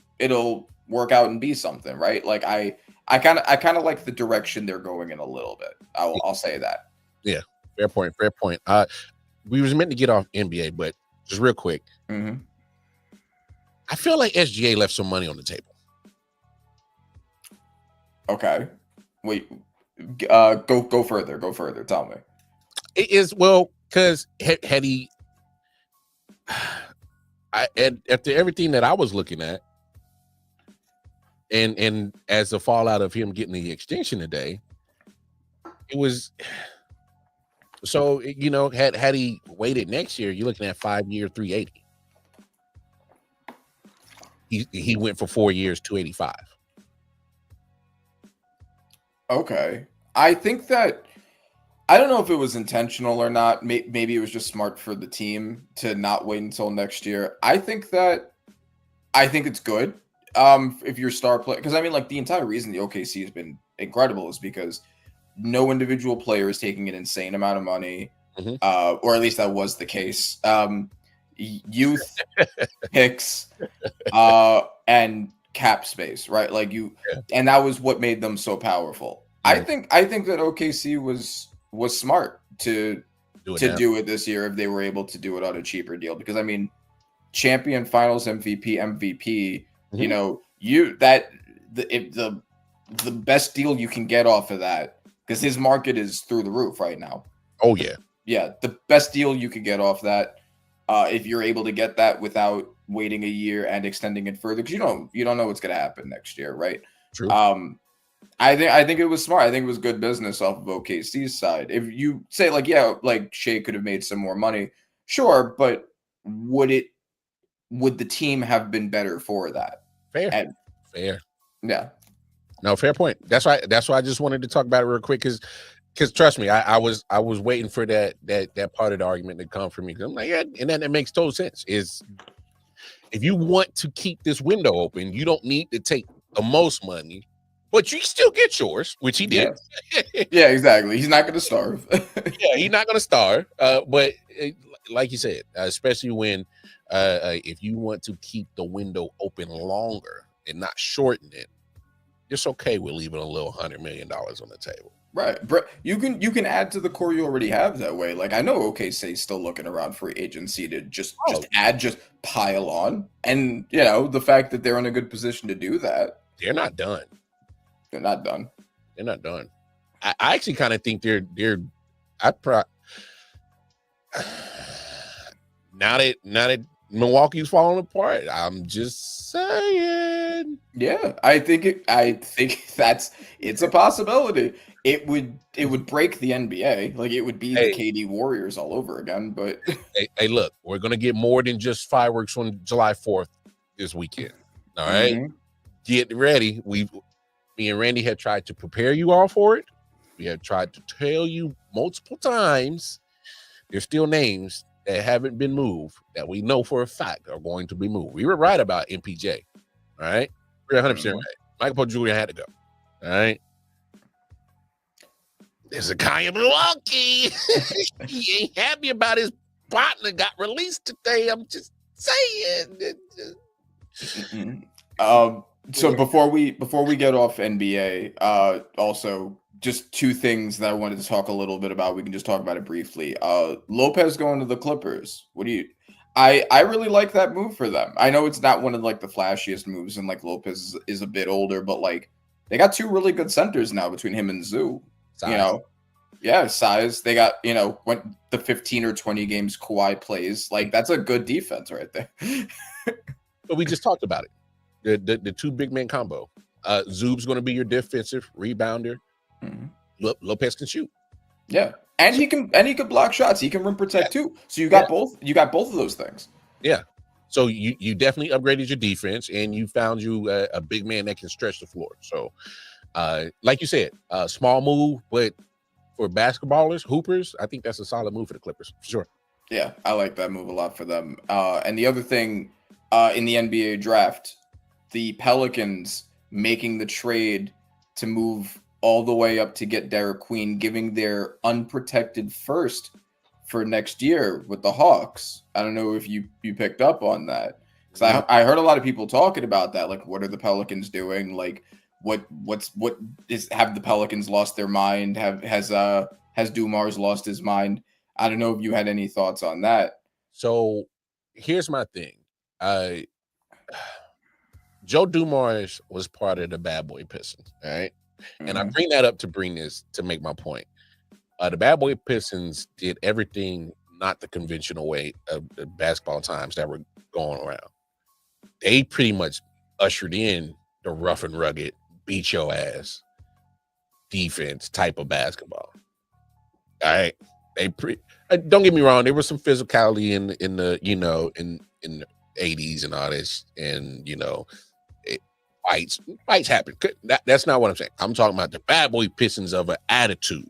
Speaker 4: work out and be something, right? Like I kind of like the direction they're going in a little bit. I'll say that.
Speaker 3: Yeah, fair point. We was meant to get off NBA, but just real quick, I feel like SGA left some money on the table.
Speaker 4: Okay, wait, go further. Go further. Tell me.
Speaker 3: It is because had he. After everything that I was looking at, and as a fallout of him getting the extension today, it was so had he waited next year, you're looking at 5-year 380. He went for 4 years 285.
Speaker 4: Okay, I think that. I don't know if it was intentional or not. Maybe it was just smart for the team to not wait until next year. I think it's good if you're star player, because I mean, like the entire reason the OKC has been incredible is because no individual player is taking an insane amount of money, or at least that was the case. youth, picks, and cap space, right? Like and that was what made them so powerful. I think that OKC was smart to do it this year if they were able to do it on a cheaper deal, because I mean, champion, finals MVP, you know, the best deal you can get off of that, because his market is through the roof right now.
Speaker 3: Oh yeah.
Speaker 4: Yeah, the best deal you could get off that, if you're able to get that without waiting a year and extending it further, because you don't know what's going to happen next year, right?
Speaker 3: True.
Speaker 4: I think it was smart. I think it was good business off of OKC's side. If you say like Shea could have made some more money, sure, but would the team have been better for that?
Speaker 3: Fair.
Speaker 4: Yeah.
Speaker 3: No, fair point. That's why I just wanted to talk about it real quick, because trust me, I was waiting for that part of the argument to come from me. I'm like, yeah, and then it makes total sense. Is if you want to keep this window open, you don't need to take the most money, but you still get yours, which he did.
Speaker 4: Yeah, exactly. He's not going to starve.
Speaker 3: Yeah, he's not going to starve. But like you said, especially when if you want to keep the window open longer and not shorten it, it's okay with leaving a little $100 million on the table.
Speaker 4: Right, but you can add to the core you already have that way. Like I know OKC's still looking around for agency to just pile on, and you know the fact that they're in a good position to do that.
Speaker 3: They're not done.
Speaker 4: They're not done.
Speaker 3: I actually kind of think they're. Now that Milwaukee's falling apart, I'm just saying.
Speaker 4: Yeah, I think it's a possibility. It would break the NBA. Like it would be the KD Warriors all over again. But
Speaker 3: hey, look, we're gonna get more than just fireworks on July 4th this weekend. All right, Get ready. Me and Randy have tried to prepare you all for it. We have tried to tell you multiple times. There's still names that haven't been moved that we know for a fact are going to be moved. We were right about MPJ. All right, we're 100% right. Michael Porter Jr. had to go. All right. There's a guy in Milwaukee. He ain't happy about his partner got released today. I'm just saying.
Speaker 4: So before we get off NBA, also just two things that I wanted to talk a little bit about. We can just talk about it briefly. Lopez going to the Clippers. I really like that move for them. I know it's not one of like the flashiest moves, and like Lopez is a bit older, but like they got two really good centers now between him and Zoo. Size. You know, yeah, size. They got, you know, when the 15 or 20 games Kawhi plays, like that's a good defense right there.
Speaker 3: But we just talked about it. The two big man combo. Zoob's going to be your defensive rebounder. Lopez can shoot.
Speaker 4: Yeah, and he can block shots. He can rim protect too. So you got both. You got both of those things.
Speaker 3: Yeah. So you definitely upgraded your defense, and you found you a big man that can stretch the floor. So, like you said, small move, but for basketballers, hoopers, I think that's a solid move for the Clippers for sure.
Speaker 4: Yeah, I like that move a lot for them. And the other thing in the NBA draft, the Pelicans making the trade to move all the way up to get Derek Queen, giving their unprotected first for next year with the Hawks. I don't know if you picked up on that, because I heard a lot of people talking about that. Like, what are the Pelicans doing? Like, have the Pelicans lost their mind? Has Dumars lost his mind? I don't know if you had any thoughts on that.
Speaker 3: So here's my thing. Joe Dumars was part of the Bad Boy Pistons, all right? And I bring that up to make my point. The Bad Boy Pistons did everything not the conventional way of the basketball times that were going around. They pretty much ushered in the rough and rugged, beat your ass defense type of basketball. All right. Don't get me wrong, there was some physicality in the in the 80s and all this, and fights happen. That's not what I'm saying. I'm talking about the Bad Boy Pistons of an attitude.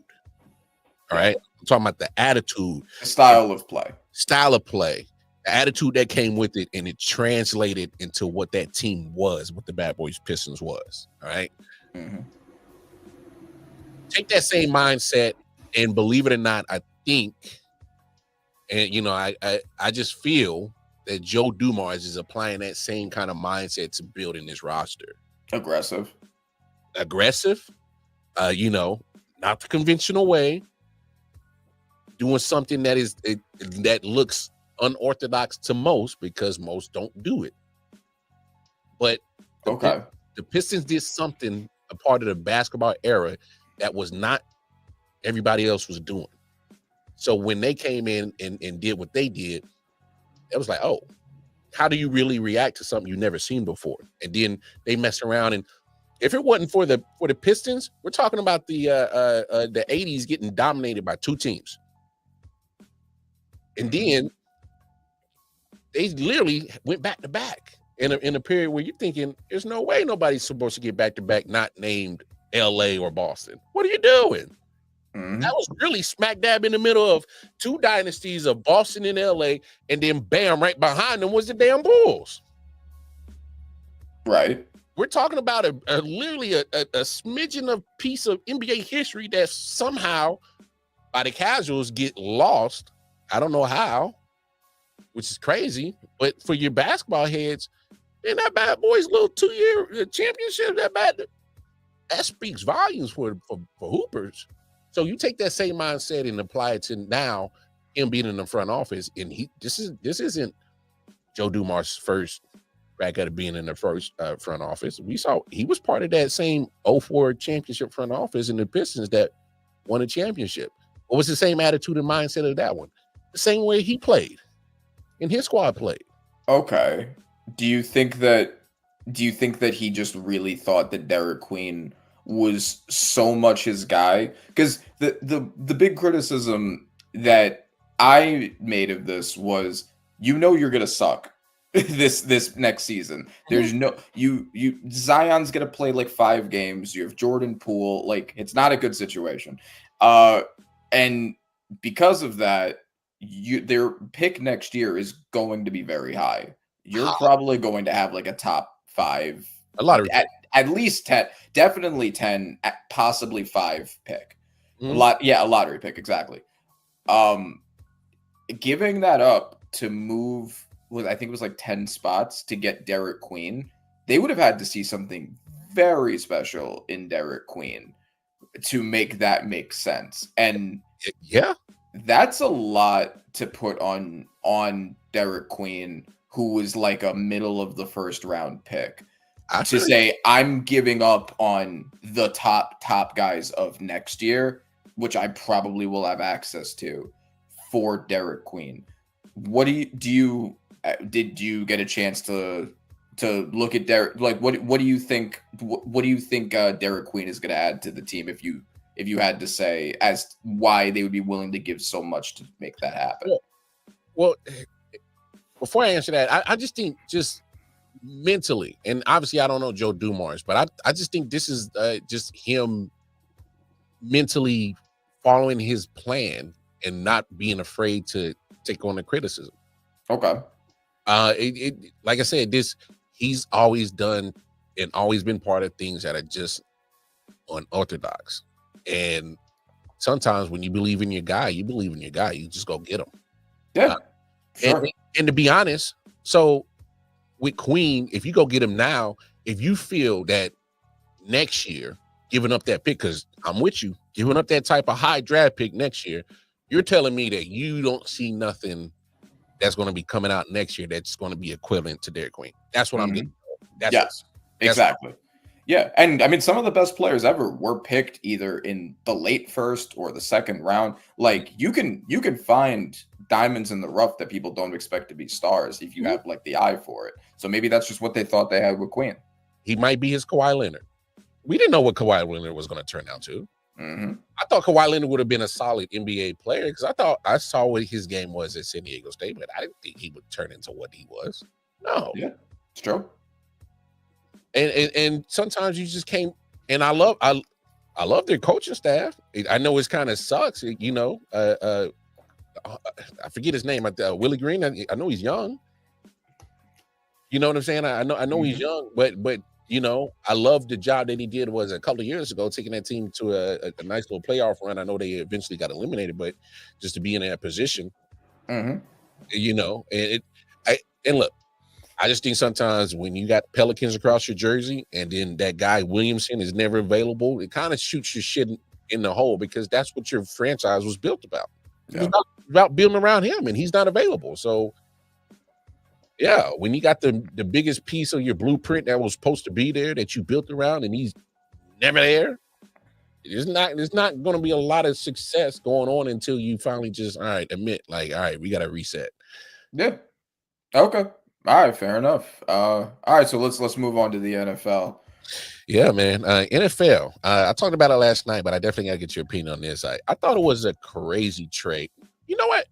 Speaker 3: All right. I'm talking about the attitude.
Speaker 4: Style of play.
Speaker 3: The attitude that came with it, and it translated into what that team was, what the Bad Boys Pistons was. All right. Take that same mindset, and believe it or not, I think, And you know, I just feel that Joe Dumars is applying that same kind of mindset to building this roster.
Speaker 4: Aggressive,
Speaker 3: you know, not the conventional way, doing something that looks unorthodox to most because most don't do it. But the Pistons did something, a part of the basketball era, that was not everybody else was doing. So when they came in and did what they did, it was like, oh, how do you really react to something you've never seen before? And then they mess around, and if it wasn't for the Pistons, we're talking about the 80s getting dominated by two teams. And then they literally went back to back in a period where you're thinking, there's no way nobody's supposed to get back to back not named LA or Boston. What are you doing? That was really smack dab in the middle of two dynasties of Boston and LA, and then bam, right behind them was the damn Bulls.
Speaker 4: Right.
Speaker 3: We're talking about literally a smidgen of piece of NBA history that somehow by the casuals get lost. I don't know how, which is crazy. But for your basketball heads, man, that bad boy's little 2-year championship, that speaks volumes for hoopers. So you take that same mindset and apply it to now him being in the front office, and this isn't Joe Dumars' first crack at being in the first front office. We saw he was part of that same 04 championship front office in the Pistons that won a championship. What was the same attitude and mindset of that one? The same way he played and his squad played.
Speaker 4: Okay. Do you think that he just really thought that Derek Queen was so much his guy? Because the big criticism that I made of this was, you're gonna suck this next season. There's no Zion's gonna play like 5 games. You have Jordan Poole, like it's not a good situation. And because of that, their pick next year is going to be very high. You're probably going to have like a top 5,
Speaker 3: a lot of
Speaker 4: at least 10, definitely 10, possibly 5 pick. A lottery pick, exactly. Giving that up to move, I think it was like 10 spots to get Derek Queen, they would have had to see something very special in Derek Queen to make that make sense. And
Speaker 3: yeah,
Speaker 4: that's a lot to put on Derek Queen, who was like a middle of the first round pick. To say, I'm giving up on the top guys of next year, which I probably will have access to, for Derek Queen. What did you get a chance to look at Derek? Like, what do you think? What do you think Derek Queen is going to add to the team if you had to say as why they would be willing to give so much to make that happen?
Speaker 3: Well, before I answer that, I just think just mentally, and obviously I don't know Joe Dumars, but I just think this is just him mentally following his plan and not being afraid to take on the criticism.
Speaker 4: Okay.
Speaker 3: Like I said, he's always done and always been part of things that are just unorthodox. And sometimes when you believe in your guy, you just go get him.
Speaker 4: Yeah. Sure.
Speaker 3: And to be honest, so with Queen, if you go get him now, if you feel that next year, giving up that pick, because I'm with you, giving up that type of high draft pick next year, you're telling me that you don't see nothing that's going to be coming out next year that's going to be equivalent to Derek Queen. That's what I'm getting.
Speaker 4: Exactly. Yeah, and I mean, some of the best players ever were picked either in the late first or the second round. Like you can find diamonds in the rough that people don't expect to be stars if you have like the eye for it. So maybe that's just what they thought they had with Queen.
Speaker 3: He might be his Kawhi Leonard. We didn't know what Kawhi Leonard was going to turn out to. I thought Kawhi Leonard would have been a solid NBA player because I saw what his game was at San Diego State, but I didn't think he would turn into what he was. No.
Speaker 4: Yeah, it's true.
Speaker 3: And sometimes you just can't. And I love their coaching staff. I know it's kind of sucks, you know. I forget his name. Willie Green. I know he's young. You know what I'm saying? I know he's young, but you know, I love the job that he did was a couple of years ago, taking that team to a nice little playoff run. I know they eventually got eliminated, but just to be in that position,
Speaker 4: Mm-hmm.
Speaker 3: And look, I just think sometimes when you got Pelicans across your jersey and then that guy Williamson is never available, it kind of shoots your shit in the hole, because that's what your franchise was built about. It was about building around him, and he's not available. So, yeah, when you got the biggest piece of your blueprint that was supposed to be there that you built around, and he's never there, there's not going to be a lot of success going on until you finally just admit, like, all right, we got to reset.
Speaker 4: Yeah. Okay. All right, fair enough. All right, so let's move on to the NFL.
Speaker 3: Yeah, man. NFL. I talked about it last night, but I definitely gotta get your opinion on this. I thought it was a crazy trade. You know what?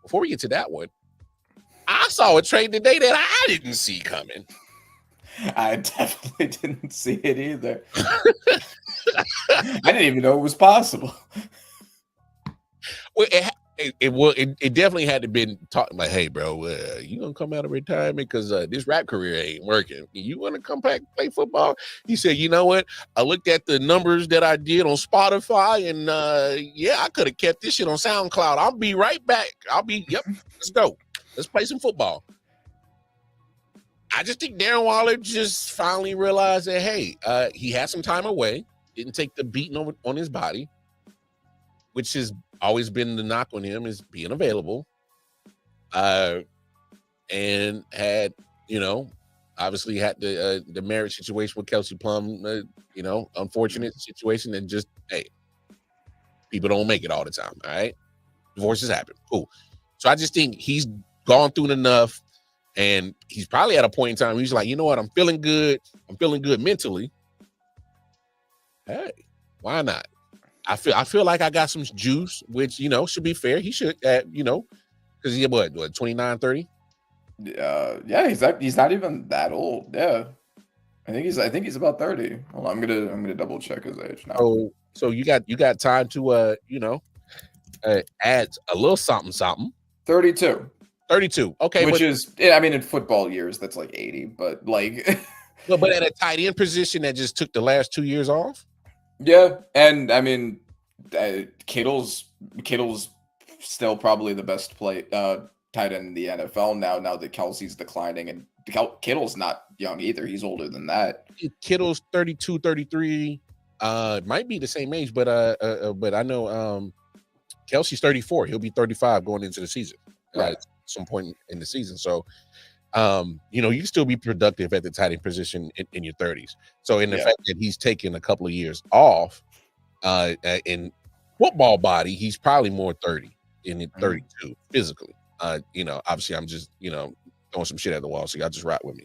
Speaker 3: Before we get to that one, I saw a trade today that I didn't see coming.
Speaker 4: I definitely didn't see it either. I didn't even know it was possible.
Speaker 3: Well, it definitely had to been talking like, hey, bro, you gonna come out of retirement because this rap career ain't working. You want to come back and play football? He said, you know what? I looked at the numbers that I did on Spotify, and I could have kept this shit on SoundCloud. I'll be right back. Let's go. Let's play some football. I just think Darren Waller just finally realized that, hey, he had some time away, didn't take the beating on his body, which has always been the knock on him, is being available. And had, obviously had the marriage situation with Kelsey Plum, unfortunate situation, and just, hey, people don't make it all the time, all right? Divorces happen. Cool. So I just think he's gone through enough, and he's probably at a point in time where he's like, you know what? I'm feeling good. I'm feeling good mentally. Hey, why not? I feel like I got some juice, which, should be fair. He should, because he's what, 29, 30?
Speaker 4: Yeah, he's not even that old. Yeah. I think he's about 30. Hold on, I'm gonna double check his age now.
Speaker 3: So you got time to add a little something.
Speaker 4: 32.
Speaker 3: 32. Okay.
Speaker 4: Which is, in football years, that's like 80, but like
Speaker 3: but at a tight end position that just took the last 2 years off.
Speaker 4: Yeah, and Kittle's still probably the best tight end in the NFL now that Kelsey's declining, and Kittle's not young either. He's older than that.
Speaker 3: Kittle's 32, 33. Might be the same age, but I know Kelsey's 34. He'll be 35 going into the season.
Speaker 4: Right.
Speaker 3: At some point in the season. So you can still be productive at the tight end position in your 30s. So in the fact that he's taken a couple of years off, in football body, he's probably more 30 in 32 physically. Obviously I'm just, throwing some shit at the wall, so y'all just rock with me.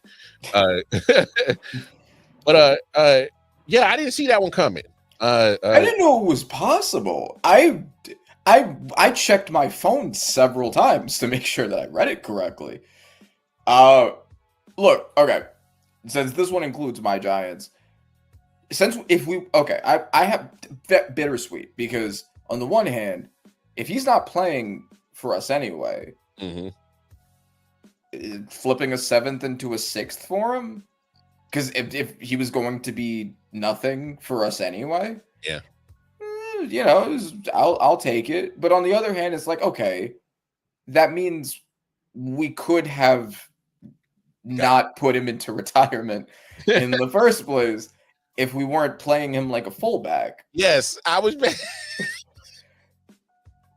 Speaker 3: But I didn't see that one coming.
Speaker 4: I didn't know it was possible. I checked my phone several times to make sure that I read it correctly. Look, okay. Since this one includes my Giants, I have bittersweet, because on the one hand, if he's not playing for us anyway, flipping a 7th into a 6th for him, because if he was going to be nothing for us anyway, I'll take it. But on the other hand, it's like, okay, that means we could have not put him into retirement in the first place if we weren't playing him like a fullback.
Speaker 3: Yes, I was.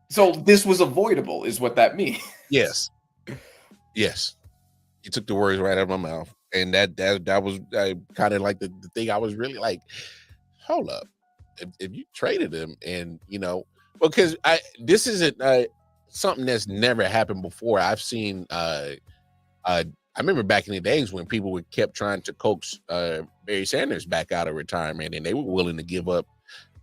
Speaker 4: So this was avoidable, is what that means.
Speaker 3: Yes. You took the words right out of my mouth, and that was kind of like the thing I was really like, hold up, if you traded him, and because this isn't something that's never happened before. I've seen. I remember back in the days when people kept trying to coax Barry Sanders back out of retirement, and they were willing to give up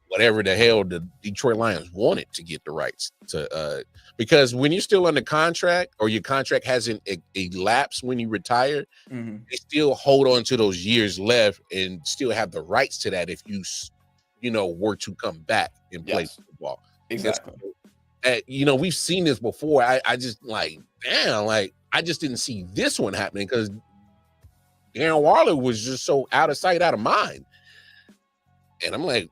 Speaker 3: whatever the hell the Detroit Lions wanted to get the rights to. Because when you're still under contract, or your contract hasn't elapsed when you retire, they still hold on to those years left and still have the rights to that if you were to come back and play football.
Speaker 4: Exactly.
Speaker 3: We've seen this before. I just like, damn, like, I just didn't see this one happening, because Darren Waller was just so out of sight, out of mind. And I'm like,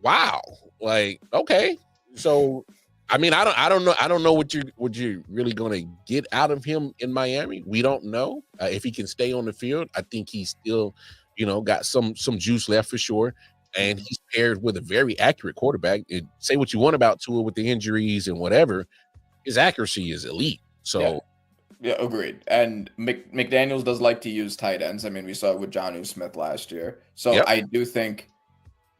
Speaker 3: wow, like, okay. So I mean, I don't know what you're really going to get out of him in Miami. We don't know if he can stay on the field. I think he's still, got some juice left for sure. And he's paired with a very accurate quarterback. Say what you want about Tua with the injuries and whatever, his accuracy is elite. So,
Speaker 4: yeah, agreed. And McDaniels does like to use tight ends. I mean, we saw it with Jonnu Smith last year. So I do think,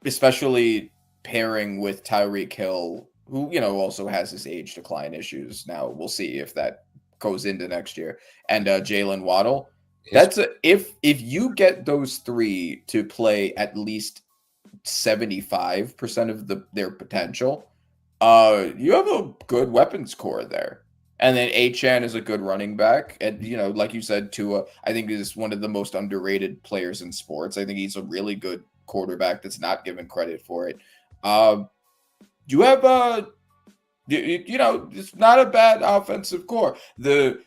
Speaker 4: especially pairing with Tyreek Hill, who, also has his age decline issues. Now we'll see if that goes into next year. And Jalen Waddle. That's if you get those three to play at least 75% of their potential, you have a good weapons core there. And then Achane is a good running back. And, like you said, Tua, I think is one of the most underrated players in sports. I think he's a really good quarterback that's not given credit for it. You have it's not a bad offensive core. The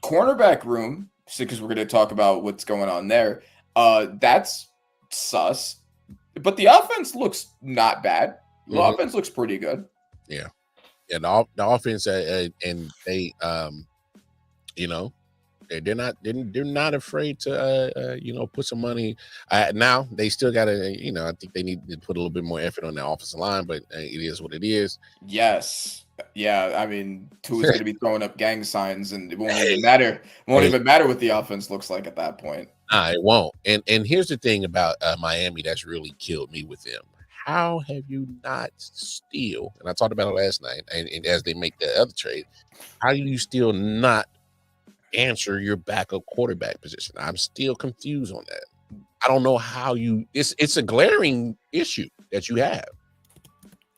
Speaker 4: cornerback room, because we're going to talk about what's going on there, that's sus. But the offense looks not bad. The offense looks pretty good.
Speaker 3: Yeah. And the offense, and they, they're not afraid to, put some money. Now they still got to, I think they need to put a little bit more effort on the offensive line, but it is what it is.
Speaker 4: Yes. Yeah. I mean, Tua's going to be throwing up gang signs, and it won't even matter. It won't even matter what the offense looks like at that point.
Speaker 3: It won't. And here's the thing about Miami that's really killed me with them. How have you not still, and I talked about it last night, and as they make the other trade, how do you still not answer your backup quarterback position? I'm still confused on that. I don't know how it's a glaring issue that you have.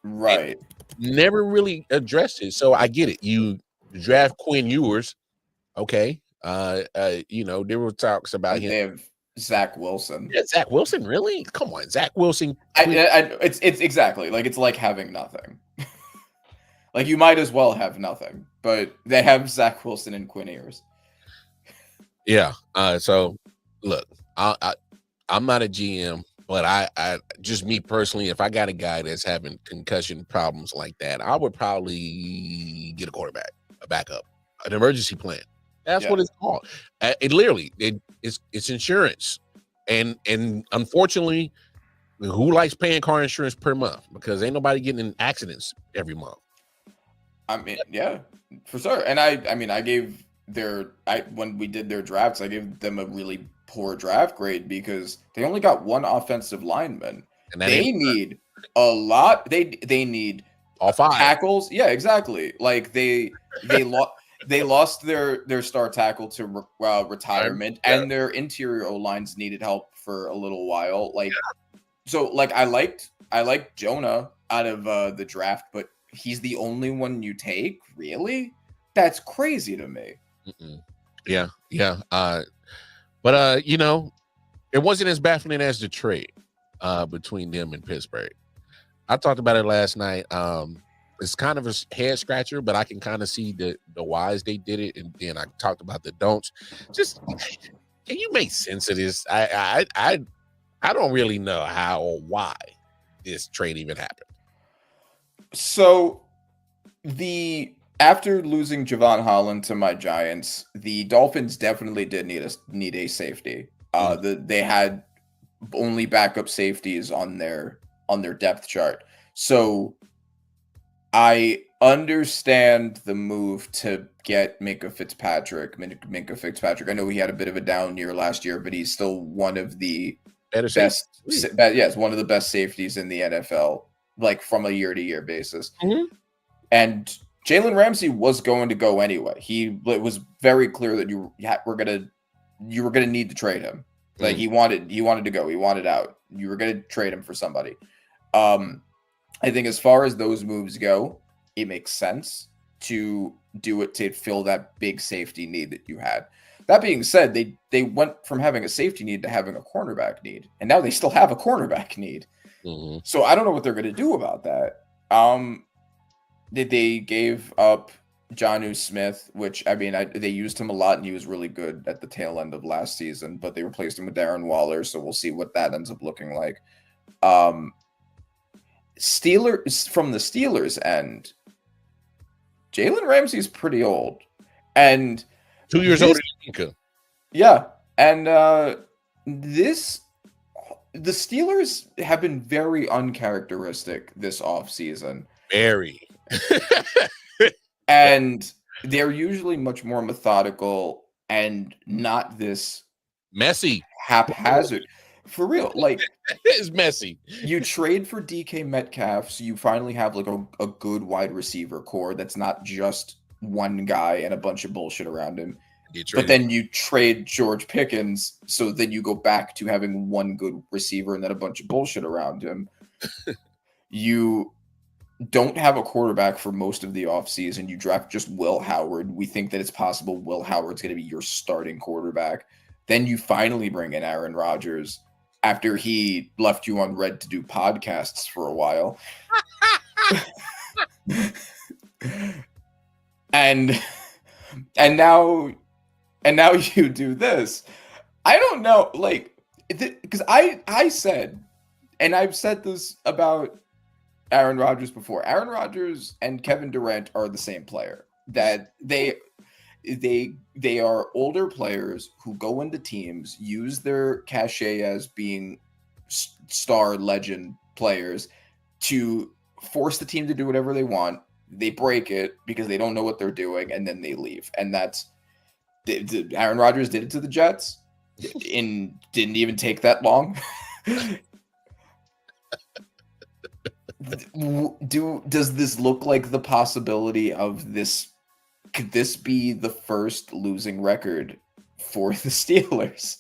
Speaker 4: Right.
Speaker 3: And never really addressed it. So I get it. You draft Quinn Ewers. Okay. There were talks about him.
Speaker 4: They have Zach Wilson.
Speaker 3: Yeah, Zach Wilson, really? Come on, Zach Wilson.
Speaker 4: It's exactly like it's like having nothing. Like you might as well have nothing, but they have Zach Wilson and Quinn Ewers.
Speaker 3: Yeah. So look, I'm not a GM, but I just me personally, if I got a guy that's having concussion problems like that, I would probably get a quarterback, a backup, an emergency plan. That's what it's called. It's insurance, and unfortunately, who likes paying car insurance per month? Because ain't nobody getting in accidents every month.
Speaker 4: I mean, yeah, for sure. And I gave when we did their drafts, I gave them a really poor draft grade because they only got one offensive lineman. And they need a lot. They need
Speaker 3: all five
Speaker 4: tackles. Yeah, exactly. Like they lost their star tackle to retirement, and their interior O-lines needed help for a little while. I liked Jonah out of the draft, but he's the only one you take. Really? That's crazy to me.
Speaker 3: Yeah. But it wasn't as baffling as the trade between them and Pittsburgh. I talked about it last night. It's kind of a head scratcher, but I can kind of see the whys they did it, and then I talked about the don'ts. Just can you make sense of this? I don't really know how or why this trade even happened.
Speaker 4: So after losing Javon Holland to my Giants, the Dolphins definitely did need a safety. They had only backup safeties on their depth chart. So I understand the move to get Minkah Fitzpatrick. I know he had a bit of a down year last year, but he's still one of the best. Yes, one of the best safeties in the NFL, like from a year-to-year basis.
Speaker 3: Mm-hmm.
Speaker 4: And Jalen Ramsey was going to go anyway. It was very clear that you were gonna need to trade him. Like he wanted to go. He wanted out. You were gonna trade him for somebody. I think as far as those moves go, it makes sense to do it to fill that big safety need that you had. That being said, they went from having a safety need to having a cornerback need, and now they still have a cornerback need.
Speaker 3: Mm-hmm.
Speaker 4: So I don't know what they're going to do about that. They gave up Jonnu Smith, which they used him a lot, and he was really good at the tail end of last season, but they replaced him with Darren Waller, so we'll see what that ends up looking like. From the Steelers end, Jalen Ramsey's pretty old, and
Speaker 3: 2 years older than Minka.
Speaker 4: Yeah, and the Steelers have been very uncharacteristic this offseason.
Speaker 3: Very.
Speaker 4: And they're usually much more methodical and not this
Speaker 3: messy,
Speaker 4: haphazard. For real, like
Speaker 3: it's messy.
Speaker 4: You trade for DK Metcalf, so you finally have like a good wide receiver core that's not just one guy and a bunch of bullshit around him. But then you trade George Pickens, so then you go back to having one good receiver and then a bunch of bullshit around him. You don't have a quarterback for most of the offseason. You draft just Will Howard. We think that it's possible Will Howard's going to be your starting quarterback. Then you finally bring in Aaron Rodgers after he left you on red to do podcasts for a while. and now you do this. I don't know, like, because I said, and I've said this about Aaron Rodgers before. Aaron Rodgers and Kevin Durant are the same player. That they are older players who go into teams, use their cachet as being star legend players to force the team to do whatever they want. They break it because they don't know what they're doing, and then they leave. And that's Aaron Rodgers did it to the Jets. Didn't even take that long. Does this look like the possibility of this? Could this be the first losing record for the Steelers?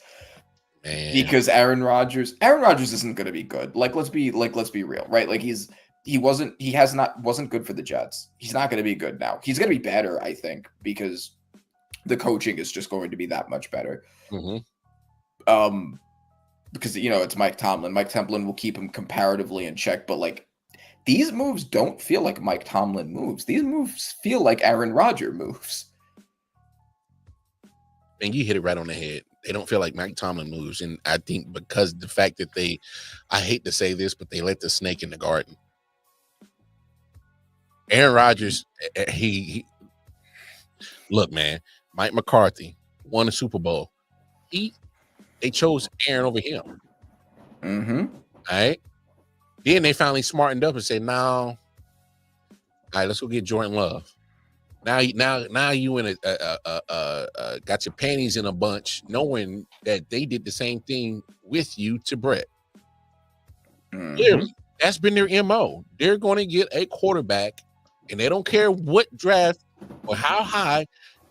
Speaker 4: Man. Because Aaron Rodgers isn't going to be good. Let's be real, right? Like he wasn't good for the Jets. He's not going to be good now. He's going to be better, I think, because the coaching is just going to be that much better. Mm-hmm. Because it's Mike Tomlin. Mike Tomlin will keep him comparatively in check, but like these moves don't feel like Mike Tomlin moves. These moves feel like Aaron Rodgers moves.
Speaker 3: And you hit it right on the head. They don't feel like Mike Tomlin moves. And I think because the fact that I hate to say this, but they let the snake in the garden. Aaron Rodgers, he look, man, Mike McCarthy won the Super Bowl. They chose Aaron over him.
Speaker 4: Mm-hmm.
Speaker 3: All right. Then they finally smartened up and said, "No, all right, let's go get Jordan Love." Now you in got your panties in a bunch, knowing that they did the same thing with you to Brett. Mm-hmm. Clearly, that's been their MO. They're going to get a quarterback, and they don't care what draft or how high.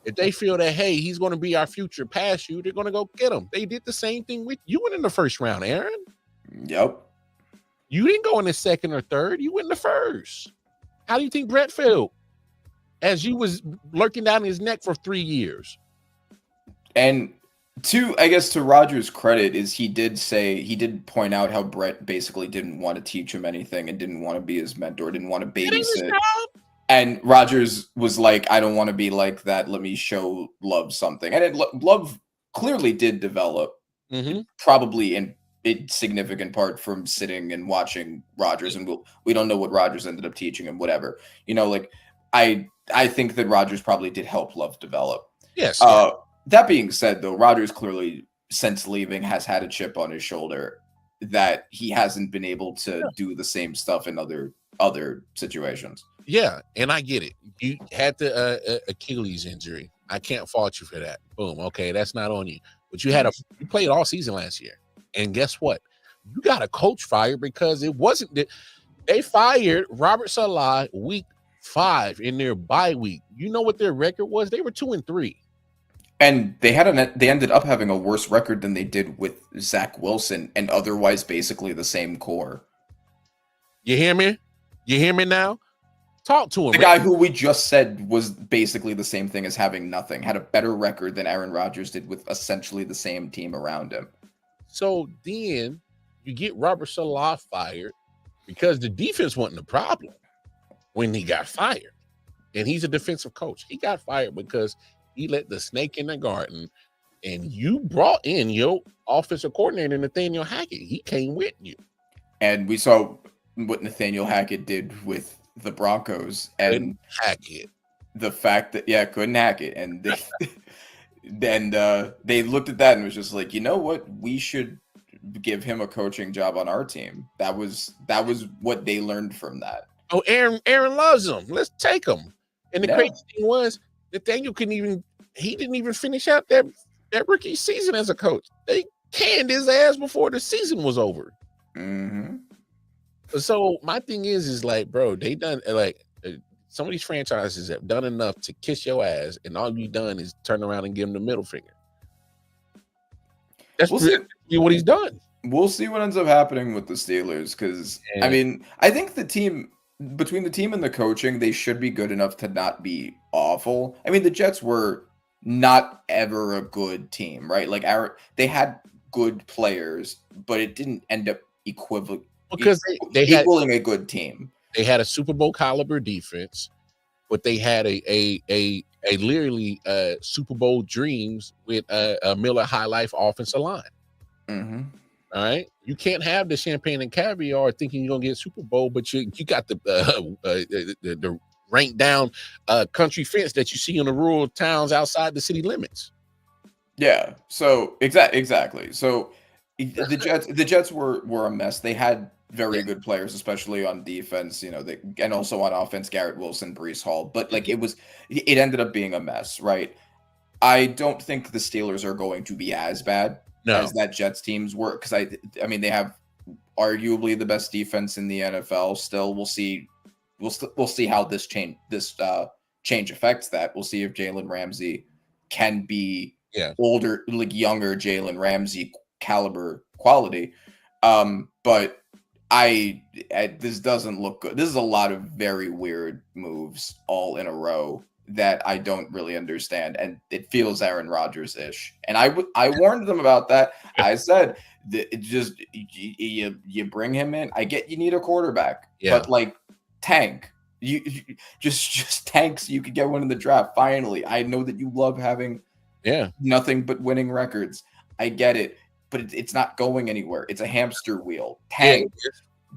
Speaker 3: If they feel that, hey, he's going to be our future past you, they're going to go get him. They did the same thing with you. Went in the first round, Aaron.
Speaker 4: Yep.
Speaker 3: You didn't go in the second or third. You went in the first. How do you think Brett felt as you was lurking down his neck for 3 years?
Speaker 4: And to Rodgers' credit is he did point out how Brett basically didn't want to teach him anything and didn't want to be his mentor, didn't want to babysit. And Rodgers was like, I don't want to be like that. Let me show Love something. And Love clearly did develop, probably in a significant part from sitting and watching Rodgers. And we don't know what Rodgers ended up teaching him, whatever. I think that Rodgers probably did help Love develop.
Speaker 3: Yes.
Speaker 4: That being said, though, Rodgers clearly, since leaving, has had a chip on his shoulder that he hasn't been able to do the same stuff in other situations.
Speaker 3: Yeah, and I get it. You had the Achilles injury. I can't fault you for that. Boom. Okay, that's not on you. But you played all season last year. And guess what? You got a coach fired because it wasn't that they fired Robert Saleh week 5 in their bye week. You know what their record was? They were 2-3.
Speaker 4: And they ended up having a worse record than they did with Zach Wilson and otherwise basically the same core.
Speaker 3: You hear me? You hear me now? Talk to him.
Speaker 4: The guy who we just said was basically the same thing as having nothing, had a better record than Aaron Rodgers did with essentially the same team around him.
Speaker 3: So then you get Robert Saleh fired because the defense wasn't the problem when he got fired. And he's a defensive coach. He got fired because he let the snake in the garden, and you brought in your offensive coordinator, Nathaniel Hackett. He came with you.
Speaker 4: And we saw what Nathaniel Hackett did with the Broncos, and
Speaker 3: Hackett.
Speaker 4: the fact that couldn't hack it, and they looked at that and was just like, you know what, we should give him a coaching job on our team. That was what they learned from that.
Speaker 3: Oh, Aaron loves him. Let's take him. And the crazy thing was, Nathaniel didn't even finish out that rookie season as a coach. They canned his ass before the season was over.
Speaker 4: Mm-hmm.
Speaker 3: So my thing is like, bro, they done like some of these franchises have done enough to kiss your ass, and all you've done is turn around and give him the middle finger. That's what he's done.
Speaker 4: We'll see what ends up happening with the Steelers, because I mean, I think between the team and the coaching, they should be good enough to not be awful. I mean, the Jets were not ever a good team, right? Like they had good players, but it didn't end up equaling a good team.
Speaker 3: They had a Super Bowl caliber defense, but they had a literally Super Bowl dreams with a Miller High Life offensive line.
Speaker 4: Mm-hmm.
Speaker 3: All right, you can't have the champagne and caviar thinking you're gonna get Super Bowl, but you got the ranked down country fence that you see in the rural towns outside the city limits.
Speaker 4: Yeah. So exactly. So the Jets were a mess. They had very good players, especially on defense, and also on offense, Garrett Wilson, Breece Hall. But like it ended up being a mess, right? I don't think the Steelers are going to be as bad as that Jets teams were, because I mean they have arguably the best defense in the NFL. Still, we'll see how this change affects that. We'll see if Jalen Ramsey can be older, like younger Jalen Ramsey caliber quality. But this doesn't look good. This is a lot of very weird moves all in a row that I don't really understand, and it feels Aaron Rodgers-ish. And I warned them about that. I said, you bring him in. I get you need a quarterback, but like tank. You just tank so you could get one in the draft. Finally, I know that you love having nothing but winning records. I get it, but it's not going anywhere. It's a hamster wheel. Tank.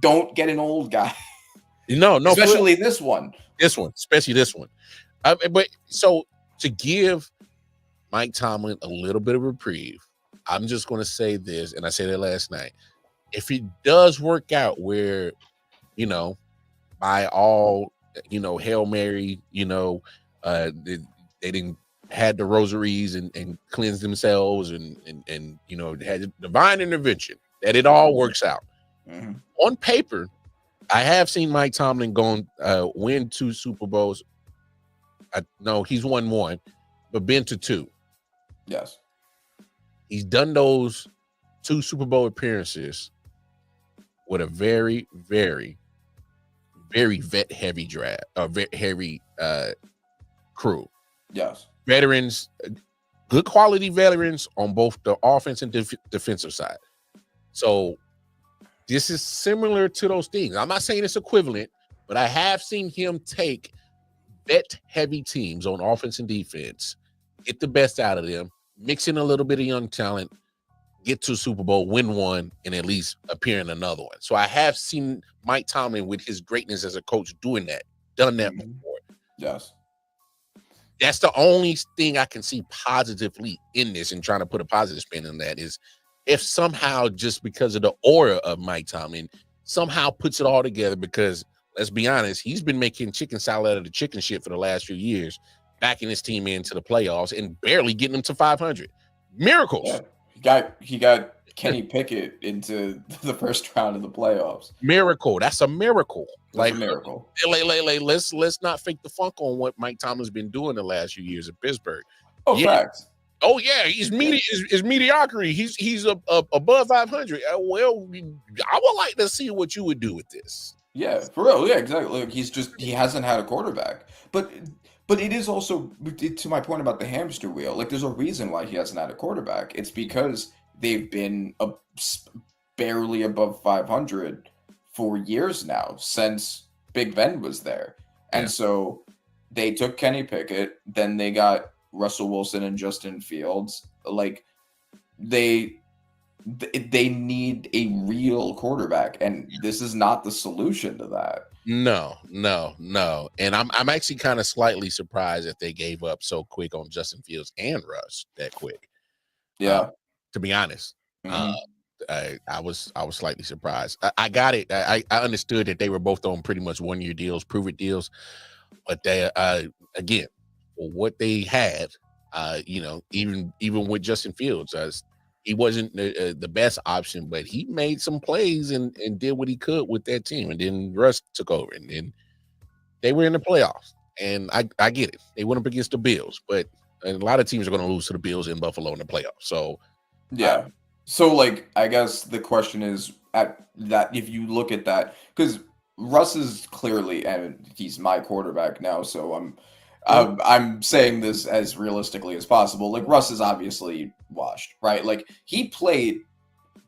Speaker 4: Don't get an old guy.
Speaker 3: No,
Speaker 4: especially this one.
Speaker 3: Especially this one. But so to give Mike Tomlin a little bit of reprieve, I'm just going to say this, and I said it last night. If it does work out where, by all, Hail Mary, they didn't had the rosaries and cleansed themselves and had divine intervention, that it all works out.
Speaker 4: Mm-hmm.
Speaker 3: On paper, I have seen Mike Tomlin win 2 Super Bowls. No, he's won 1, but been to 2.
Speaker 4: Yes.
Speaker 3: He's done those 2 Super Bowl appearances with a very, very, very vet-heavy draft, heavy crew.
Speaker 4: Yes.
Speaker 3: Veterans, good quality veterans on both the offense and defensive side. So this is similar to those things. I'm not saying it's equivalent, but I have seen him take vet-heavy teams on offense and defense, get the best out of them, mix in a little bit of young talent, get to Super Bowl, win 1, and at least appear in another one. So I have seen Mike Tomlin with his greatness as a coach done that before.
Speaker 4: Yes.
Speaker 3: That's the only thing I can see positively in this, and trying to put a positive spin on that, is if somehow, just because of the aura of Mike Tomlin, somehow puts it all together, because let's be honest, he's been making chicken salad out of the chicken shit for the last few years, backing his team into the playoffs and barely getting them to 500. Miracles.
Speaker 4: Yeah. He got Kenny Pickett into the first round of the playoffs.
Speaker 3: Miracle. That's a miracle.
Speaker 4: That's a miracle.
Speaker 3: Let's not fake the funk on what Mike Tomlin's been doing the last few years at Pittsburgh.
Speaker 4: Oh, facts.
Speaker 3: Oh yeah, he's mediocrity. He's above 500. Well, I would like to see what you would do with this.
Speaker 4: Yeah, for real. Yeah, exactly. Look, he hasn't had a quarterback. But it is also, to my point about the hamster wheel, like there's a reason why he hasn't had a quarterback. It's because they've been barely above 500 for years now, since Big Ben was there. And so they took Kenny Pickett, then they got Russell Wilson and Justin Fields. Like they need a real quarterback, and this is not the solution to that.
Speaker 3: No. And I'm actually kind of slightly surprised that they gave up so quick on Justin Fields and Russ that quick.
Speaker 4: Yeah.
Speaker 3: To be honest.
Speaker 4: Mhm.
Speaker 3: I was slightly surprised. I got it. I understood that they were both on pretty much 1-year deals, prove it deals, but they again, for what they had, even with Justin Fields, he wasn't the best option, but he made some plays and did what he could with that team. And then Russ took over, and then they were in the playoffs. And I get it. They went up against the Bills, but a lot of teams are going to lose to the Bills in Buffalo in the playoffs. So
Speaker 4: yeah. So, like, I guess the question is at that if you look at that, because Russ is clearly, and he's my quarterback now, so I'm saying this as realistically as possible. Like, Russ is obviously washed, right? Like, he played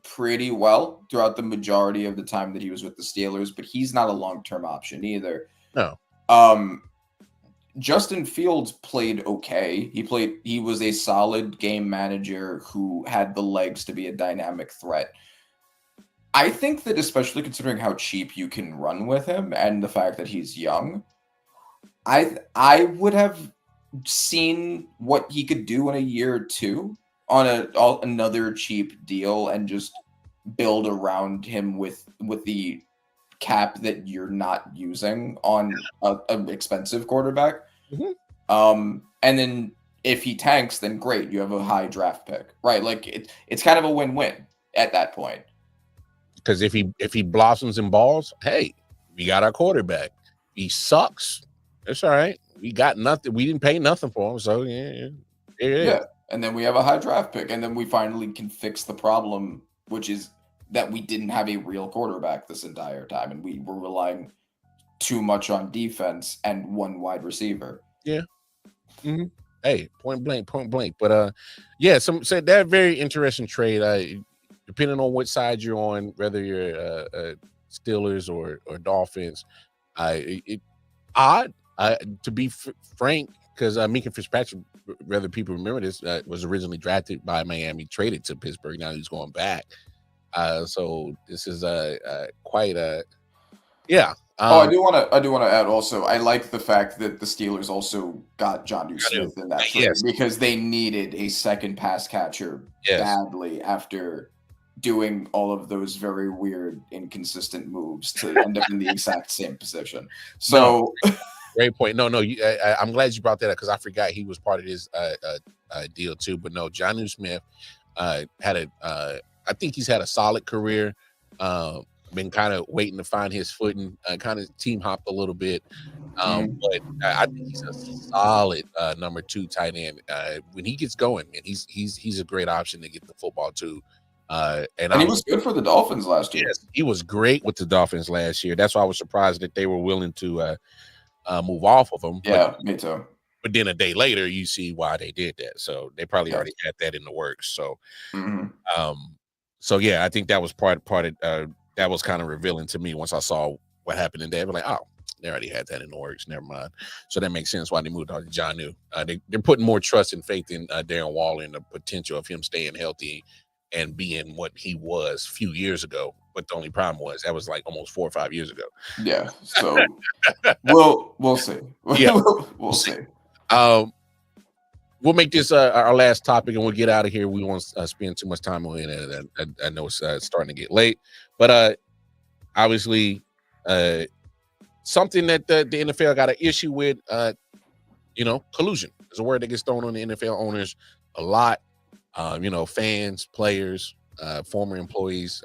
Speaker 4: pretty well throughout the majority of the time that he was with the Steelers, but he's not a long-term option either.
Speaker 3: No.
Speaker 4: Justin Fields played okay. He was a solid game manager who had the legs to be a dynamic threat. I think that, especially considering how cheap you can run with him and the fact that he's young, I would have seen what he could do in a year or two on another cheap deal and just build around him with the cap that you're not using on an expensive quarterback.
Speaker 3: Mm-hmm.
Speaker 4: And then if he tanks, then great, you have a high draft pick, right? Like it's kind of a win-win at that point.
Speaker 3: Because if he blossoms and balls, hey, we got our quarterback. He sucks. It's all right. We got nothing. We didn't pay nothing for him, so yeah.
Speaker 4: And then we have a high draft pick, and then we finally can fix the problem, which is that we didn't have a real quarterback this entire time, and we were relying too much on defense and one wide receiver.
Speaker 3: Yeah. Mm-hmm. Hey, point blank. But yeah, some said that very interesting trade. Depending on what side you're on, whether you're Steelers or Dolphins, odd. To be frank, because Minka Fitzpatrick, whether people remember this, was originally drafted by Miami, traded to Pittsburgh. Now he's going back. So this is quite a yeah.
Speaker 4: I do want to add also, I like the fact that the Steelers also got Jonnu Smith in that trade because they needed a second pass catcher badly after doing all of those very weird, inconsistent moves to end up in the exact same position. So.
Speaker 3: Great point. No, I'm glad you brought that up because I forgot he was part of this deal too. But no, Jonnu Smith had I think he's had a solid career. Been kind of waiting to find his footing. Kind of team hopped a little bit, but I think he's a solid number 2 tight end. When he gets going, man, he's a great option to get the football to. And
Speaker 4: he was good for the Dolphins last year.
Speaker 3: Yes, he was great with the Dolphins last year. That's why I was surprised that they were willing to move off of him.
Speaker 4: Yeah, me too.
Speaker 3: But then a day later, you see why they did that. So they probably already had that in the works. So, so yeah, I think that was part of that was kind of revealing to me once I saw what happened in there. I was like, oh, they already had that in the works. Never mind. So that makes sense why they moved on to Jonnu. They're putting more trust and faith in Darren Waller and the potential of him staying healthy and being what he was a few years ago. But the only problem was that was like almost 4 or 5 years ago.
Speaker 4: Yeah. So we'll see.
Speaker 3: Yeah,
Speaker 4: we'll see.
Speaker 3: We'll make this our last topic and we'll get out of here. We won't spend too much time on it. I know it's starting to get late, but obviously something that the NFL got an issue with, collusion is a word that gets thrown on the NFL owners a lot. Fans, players, former employees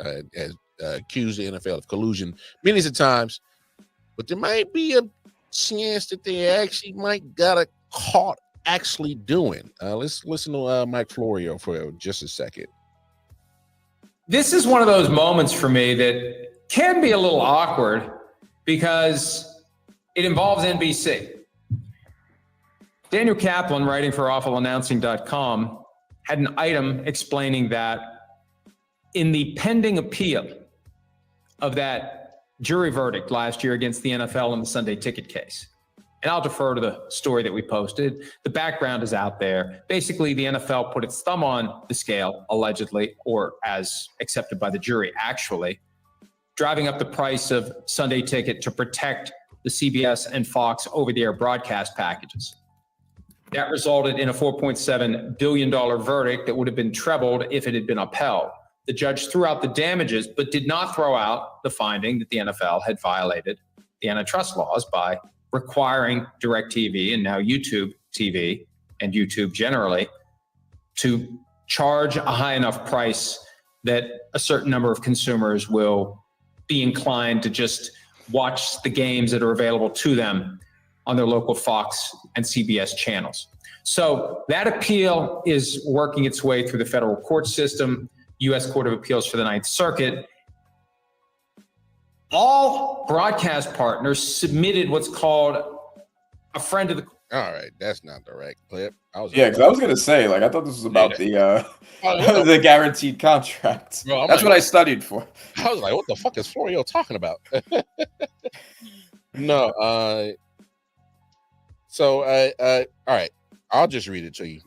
Speaker 3: accuse the NFL of collusion many of times, but there might be a chance that they actually might got a caught actually doing. Let's listen to Mike Florio for just a second.
Speaker 5: This is one of those moments for me that can be a little awkward because it involves NBC. Daniel Kaplan, writing for awfulannouncing.com, had an item explaining that in the pending appeal of that jury verdict last year against the NFL in the Sunday ticket case, and I'll defer to the story that we posted. The background is out there. Basically, the NFL put its thumb on the scale, allegedly, or as accepted by the jury, actually, driving up the price of Sunday Ticket to protect the CBS and Fox over-the-air broadcast packages. That resulted in a $4.7 billion verdict that would have been trebled if it had been upheld. The judge threw out the damages, but did not throw out the finding that the NFL had violated the antitrust laws by requiring DirecTV and now YouTube TV and YouTube generally to charge a high enough price that a certain number of consumers will be inclined to just watch the games that are available to them on their local Fox and CBS channels. So that appeal is working its way through the federal court system, U.S. Court of Appeals for the Ninth Circuit. All broadcast partners submitted what's called a friend of the.
Speaker 3: All right, that's not the right clip.
Speaker 4: Because I was gonna say, like, I thought this was about the guaranteed contract.
Speaker 3: Bro,
Speaker 4: that's what I studied for.
Speaker 3: I was like, what the fuck is Florio talking about? No, all right, I'll just read it to you.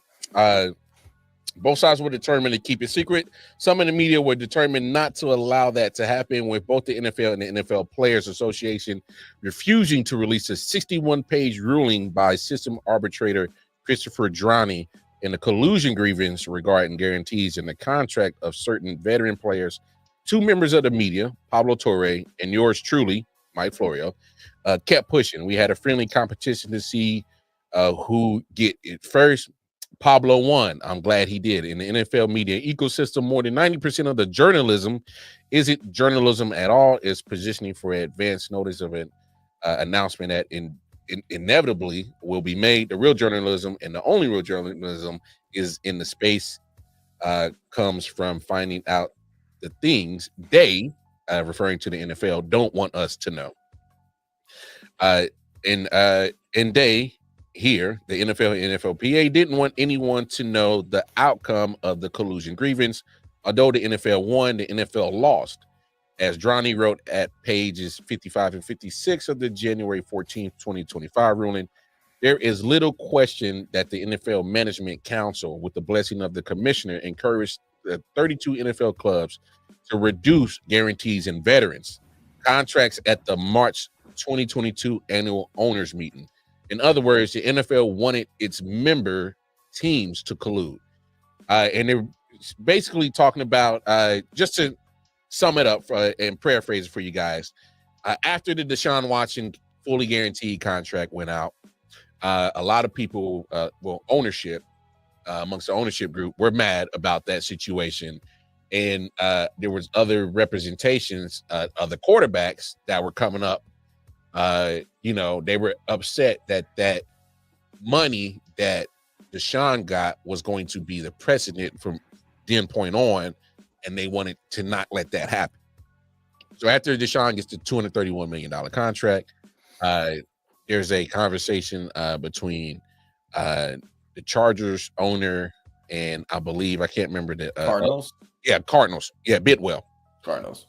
Speaker 3: Both sides were determined to keep it secret. Some in the media were determined not to allow that to happen, with both the NFL and the NFL Players Association refusing to release a 61-page ruling by system arbitrator Christopher Drani in the collusion grievance regarding guarantees in the contract of certain veteran players. Two members of the media, Pablo Torre and yours truly, Mike Florio, kept pushing. We had a friendly competition to see who get it first. Pablo won. I'm glad he did. In the NFL media ecosystem, more than 90% of the journalism isn't journalism at all. It's positioning for advance notice of an announcement that inevitably will be made. The real journalism, and the only real journalism, is in the space comes from finding out the things they, referring to the NFL, don't want us to know. And they, here, the NFL and NFLPA, didn't want anyone to know the outcome of the collusion grievance. Although the NFL won, the NFL lost. As Drani wrote at pages 55 and 56 of the January 14th, 2025 ruling, there is little question that the NFL Management Council, with the blessing of the commissioner, encouraged the 32 NFL clubs to reduce guarantees in veterans contracts at the March 2022 annual owners meeting. In other words, the NFL wanted its member teams to collude. And they're basically talking about, just to sum it up and paraphrase it for you guys, after the Deshaun Watson fully guaranteed contract went out, a lot of people, ownership, amongst the ownership group, were mad about that situation. And there was other representations of the quarterbacks that were coming up. They were upset that money that Deshaun got was going to be the precedent from then point on, and they wanted to not let that happen. So after Deshaun gets the $231 million contract, there's a conversation between the Chargers owner and I can't remember the
Speaker 4: Cardinals.
Speaker 3: Cardinals. Yeah, Bidwell.
Speaker 4: Cardinals.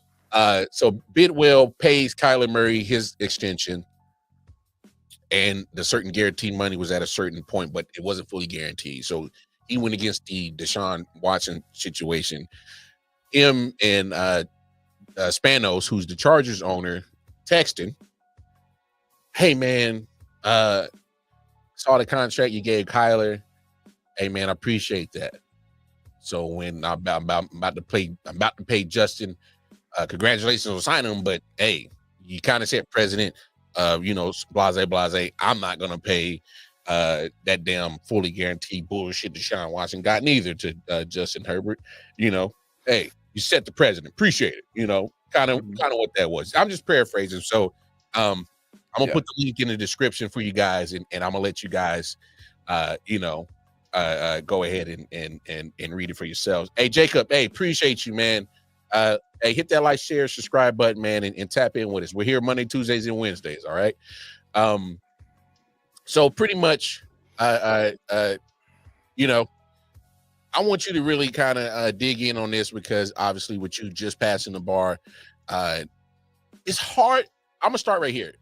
Speaker 3: So Bidwell pays Kyler Murray his extension, and the certain guaranteed money was at a certain point, but it wasn't fully guaranteed. So he went against the Deshaun Watson situation. Him and Spanos, who's the Chargers owner, texting, "Hey man, saw the contract you gave Kyler. Hey man, I appreciate that. So when I'm about to pay Justin. Congratulations on signing him, but hey, you kind of said president, blase. I'm not gonna pay that damn fully guaranteed bullshit Deshaun Watson got neither to Justin Herbert. Hey, you set the president, appreciate it. Kind of what that was. I'm just paraphrasing. So I'm gonna put the link in the description for you guys, and I'm gonna let you guys go ahead and read it for yourselves. Hey Jacob, hey, appreciate you, man. Hey, hit that like, share, subscribe button, man, and tap in with us. We're here Monday, Tuesdays, and Wednesdays. All right. So pretty much, I want you to really kind of dig in on this, because obviously with you just passing the bar, it's hard. I'm gonna start right here.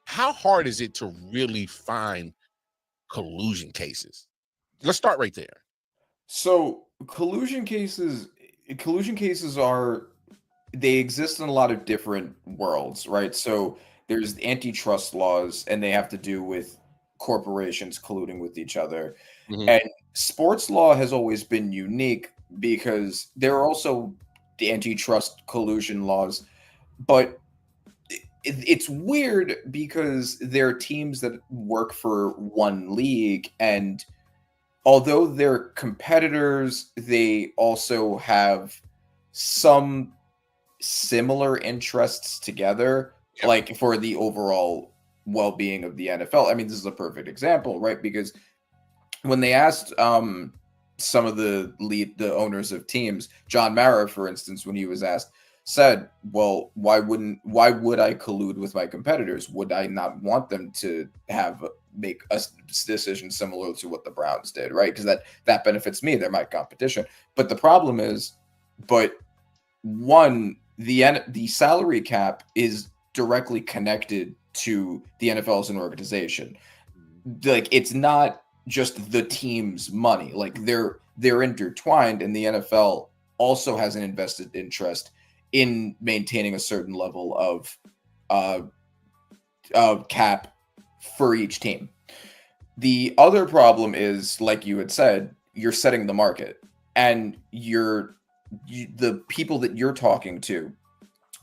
Speaker 3: How hard is it to really find collusion cases? Let's start right there.
Speaker 4: So collusion cases are they exist in a lot of different worlds, right? So there's antitrust laws, and they have to do with corporations colluding with each other.
Speaker 3: Mhm.
Speaker 4: And sports law has always been unique because there are also the antitrust collusion laws, but it's weird because there are teams that work for one league, and although they're competitors, they also have some similar interests together,
Speaker 3: Yep.
Speaker 4: like for the overall well-being of the NFL. I mean, this is a perfect example, right? Because when they asked some of the owners of teams, John Mara, for instance, when he was asked, said, well, why would I collude with my competitors? Would I not want them to make a decision similar to what the Browns did, right? Because that benefits me. They're my competition. But the problem is, the salary cap is directly connected to the NFL as an organization. Like, it's not just the team's money. Like, they're intertwined, and the NFL also has an invested interest in maintaining a certain level of cap for each team. The other problem is, like you had said, you're setting the market, and the people that you're talking to,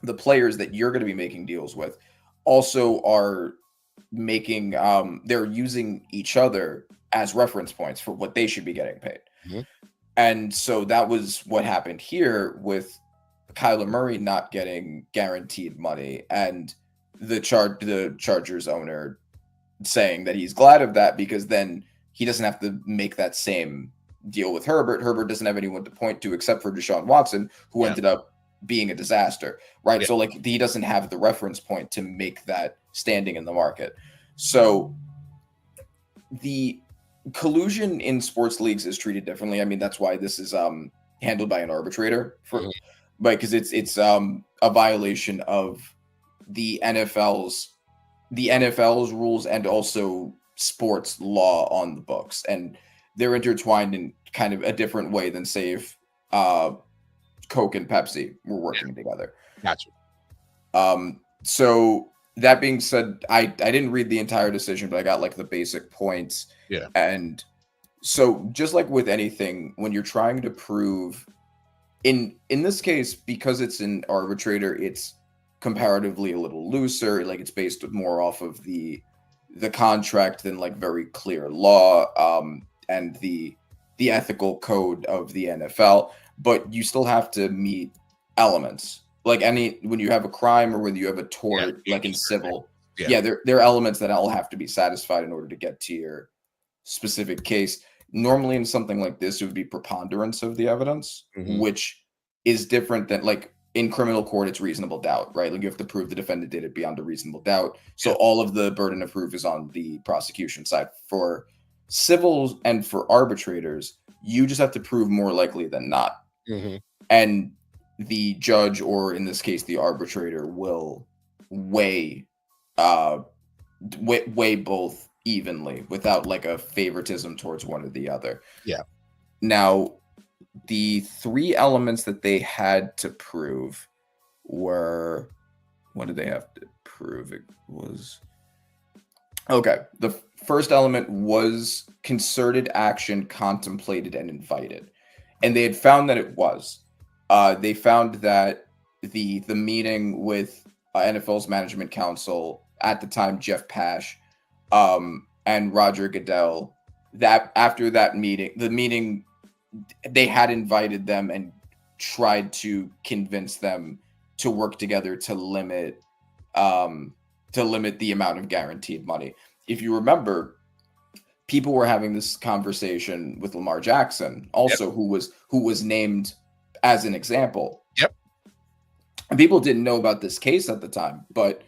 Speaker 4: the players that you're going to be making deals with, also are making they're using each other as reference points for what they should be getting paid.
Speaker 3: Mm-hmm.
Speaker 4: And so that was what happened here with Kyler Murray not getting guaranteed money, and the Chargers owner saying that he's glad of that because then he doesn't have to make that same deal with Herbert. Herbert doesn't have anyone to point to except for Deshaun Watson, who ended up being a disaster, right? Yeah. So like he doesn't have the reference point to make that standing in the market. So the collusion in sports leagues is treated differently. I mean, that's why this is handled by an arbitrator because it's a violation of the NFL's rules and also sports law on the books, and they're intertwined in kind of a different way than, say, if Coke and Pepsi were working together.
Speaker 3: Gotcha.
Speaker 4: So that being said, I didn't read the entire decision, but I got like the basic points.
Speaker 3: Yeah.
Speaker 4: And so just like with anything, when you're trying to prove in this case, because it's an arbitrator, it's comparatively a little looser. Like it's based more off of the contract than like very clear law and the ethical code of the NFL. But you still have to meet elements. Like when you have a crime or whether you have a tort, like in civil, there are elements that all have to be satisfied in order to get to your specific case. Normally in something like this, it would be preponderance of the evidence, which is different than like in criminal court, it's reasonable doubt, right? Like you have to prove the defendant did it beyond a reasonable doubt. So all of the burden of proof is on the prosecution side. For civils and for arbitrators, you just have to prove more likely than not. And the judge, or in this case, the arbitrator, will weigh both evenly without like a favoritism towards one or the other. Yeah. Now, the three elements that they had to prove were, what did they have to prove? It was, okay. The first element was concerted action contemplated and invited. And they had found that it was. They found that the meeting with NFL's management council at the time, Jeff Pash, and Roger Goodell, that after that meeting, they had invited them and tried to convince them to work together to limit the amount of guaranteed money. If you remember, people were having this conversation with Lamar Jackson, also who was named as an example. And people didn't know about this case at the time, but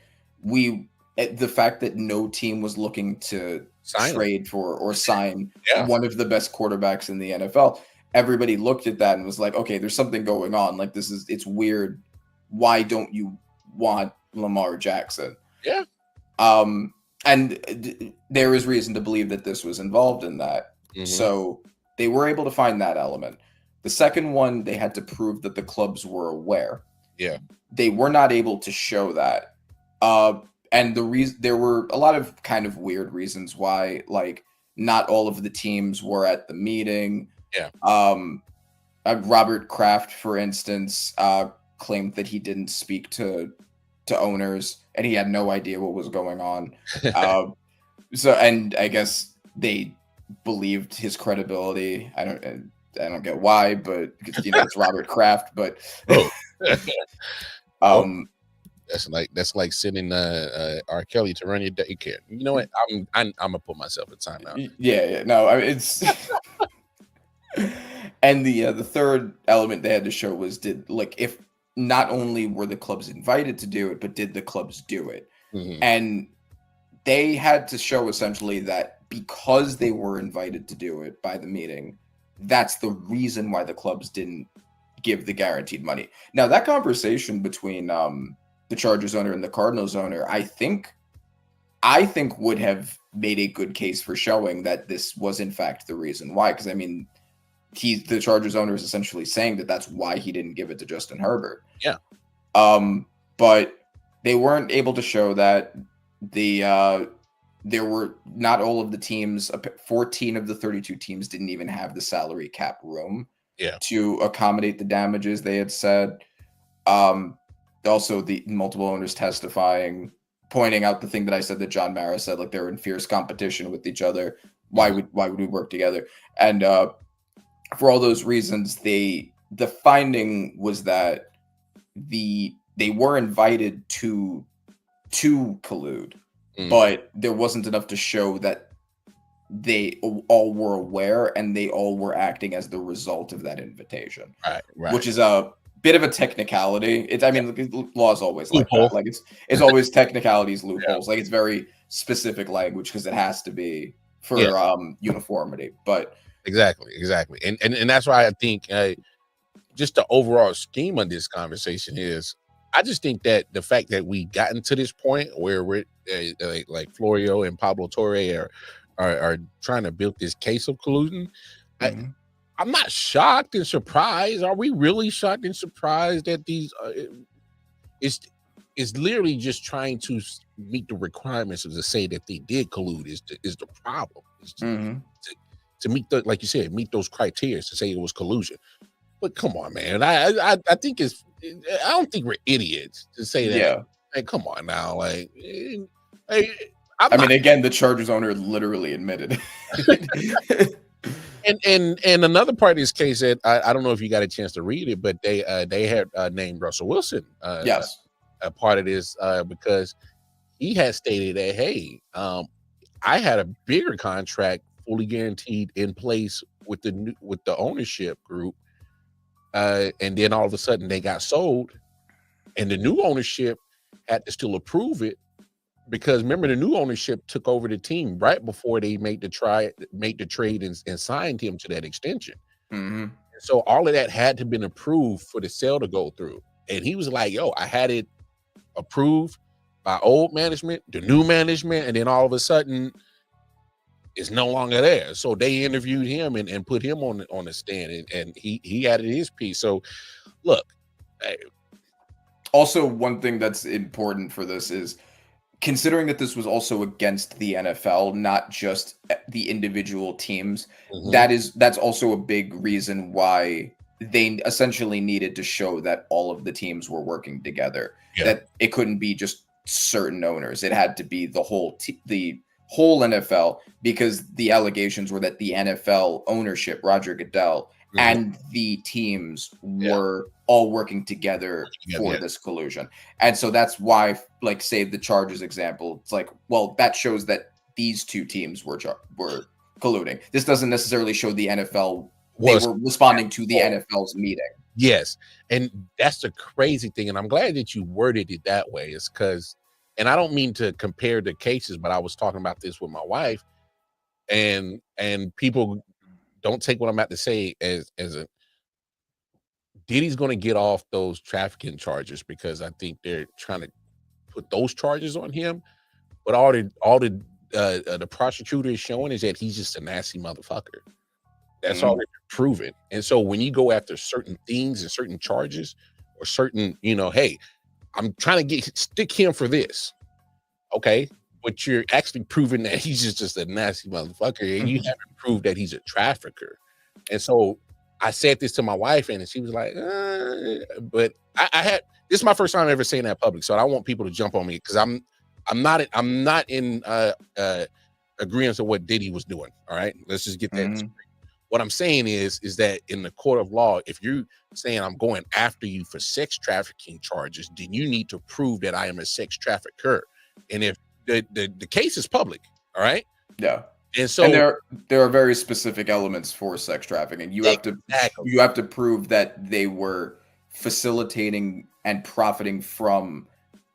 Speaker 4: the fact that no team was looking to trade for or sign one of the best quarterbacks in the NFL, everybody looked at that and was like, okay, there's something going on. Like it's weird. Why don't you want Lamar Jackson? Yeah. And there is reason to believe that this was involved in that. So they were able to find that element. The second one, they had to prove that the clubs were aware.
Speaker 3: Yeah.
Speaker 4: They were not able to show that. And the reason, there were a lot of kind of weird reasons why, like, not all of the teams were at the meeting.
Speaker 3: Yeah.
Speaker 4: Robert Kraft, for instance, claimed that he didn't speak to owners and he had no idea what was going on. So, and I guess they believed his credibility. I don't get why, but you know, it's Robert Kraft. But
Speaker 3: that's like sending R. Kelly to run your daycare. You know what? I'm gonna put myself in timeout.
Speaker 4: Yeah. No, I mean, it's. And the third element they had to show was, if not only were the clubs invited to do it, but did the clubs do it?
Speaker 3: Mm-hmm.
Speaker 4: And they had to show essentially that because they were invited to do it by the meeting, that's the reason why the clubs didn't give the guaranteed money. Now, that conversation between the Chargers owner and the Cardinals owner, I think would have made a good case for showing that this was in fact the reason why. Because I mean, the Chargers owner is essentially saying that that's why he didn't give it to Justin Herbert.
Speaker 3: Yeah.
Speaker 4: But they weren't able to show that. There were not all of the teams, 14 of the 32 teams didn't even have the salary cap room to accommodate the damages they had said. Also, the multiple owners testifying, pointing out the thing that I said that John Mara said, like they're in fierce competition with each other. Why would we work together? And for all those reasons, the finding was that they were invited to collude, but there wasn't enough to show that they all were aware and they all were acting as the result of that invitation.
Speaker 3: Right.
Speaker 4: Which is a bit of a technicality. Law is always like that. Like it's always technicalities, loopholes. Like it's very specific language because it has to be for uniformity. But
Speaker 3: exactly, and that's why I think just the overall scheme of this conversation is, I just think that the fact that we gotten to this point where we're like Florio and Pablo Torre are trying to build this case of colluding. I'm not shocked and surprised. Are we really shocked and surprised that these? It's literally just trying to meet the requirements of to say that they did collude is the problem. To meet the, like you said, meet those criteria to say it was collusion. But come on, man. I think I don't think we're idiots to say that.
Speaker 4: Yeah.
Speaker 3: Hey, come on now. Like,
Speaker 4: I mean, again, the Chargers owner literally admitted.
Speaker 3: And another part of this case that I don't know if you got a chance to read it, but they had named Russell Wilson
Speaker 4: yes,
Speaker 3: a part of this because he had stated that, hey, I had a bigger contract fully guaranteed in place with the ownership group, and then all of a sudden they got sold, and the new ownership had to still approve it. Because remember, the new ownership took over the team right before they made the trade and signed him to that extension. So all of that had to been approved for the sale to go through. And he was like, yo, I had it approved by old management, the new management, and then all of a sudden it's no longer there. So they interviewed him and put him on the stand, and he added his piece. So look.
Speaker 4: Also, one thing that's important for this is, considering that this was also against the NFL, not just the individual teams, that's also a big reason why they essentially needed to show that all of the teams were working together. That it couldn't be just certain owners; it had to be the whole NFL, because the allegations were that the NFL ownership, Roger Goodell, and the teams were all working together for this collusion. And so that's why, like, say the Chargers example, it's like, well, that shows that these two teams were colluding. This doesn't necessarily show the NFL they were responding to the NFL's meeting.
Speaker 3: Yes. And that's the crazy thing. And I'm glad that you worded it that way, is because, and I don't mean to compare the cases, but I was talking about this with my wife, and people don't take what I'm about to say as a Diddy's going to get off those trafficking charges, because I think they're trying to put those charges on him. But all the prosecutor is showing is that he's just a nasty motherfucker. That's all they're proving. And so when you go after certain things and certain charges, or certain, hey, I'm trying to stick him for this. Okay. But you're actually proving that he's just a nasty motherfucker, and you haven't proved that he's a trafficker. And so I said this to my wife, and she was like, but this is my first time ever saying that public. So I don't want people to jump on me because I'm not in agreement with what Diddy was doing. All right. Let's just get that straight. What I'm saying is that in the court of law, if you're saying I'm going after you for sex trafficking charges, then you need to prove that I am a sex trafficker. And if the case is public, all right?
Speaker 4: Yeah.
Speaker 3: And so
Speaker 4: there are very specific elements for sex trafficking. You have to prove that they were facilitating and profiting from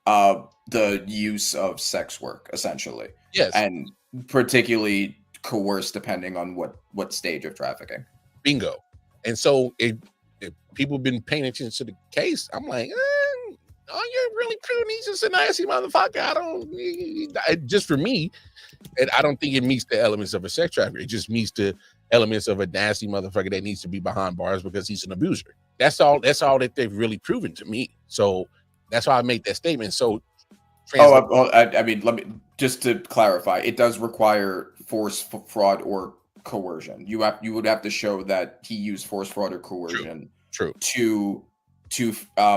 Speaker 4: the use of sex work, essentially.
Speaker 3: Yes.
Speaker 4: And particularly coerced depending on what stage of trafficking.
Speaker 3: Bingo. And so if people have been paying attention to the case, I'm like, you're really proving he's just a nasty motherfucker. Just for me, and I don't think it meets the elements of a sex trafficker. It just meets the elements of a nasty motherfucker that needs to be behind bars because he's an abuser. That's all that they've really proven to me. So that's why I made that statement. So
Speaker 4: I mean, let me just to clarify, it does require force, fraud, or coercion. You would have to show that he used force, fraud, or coercion to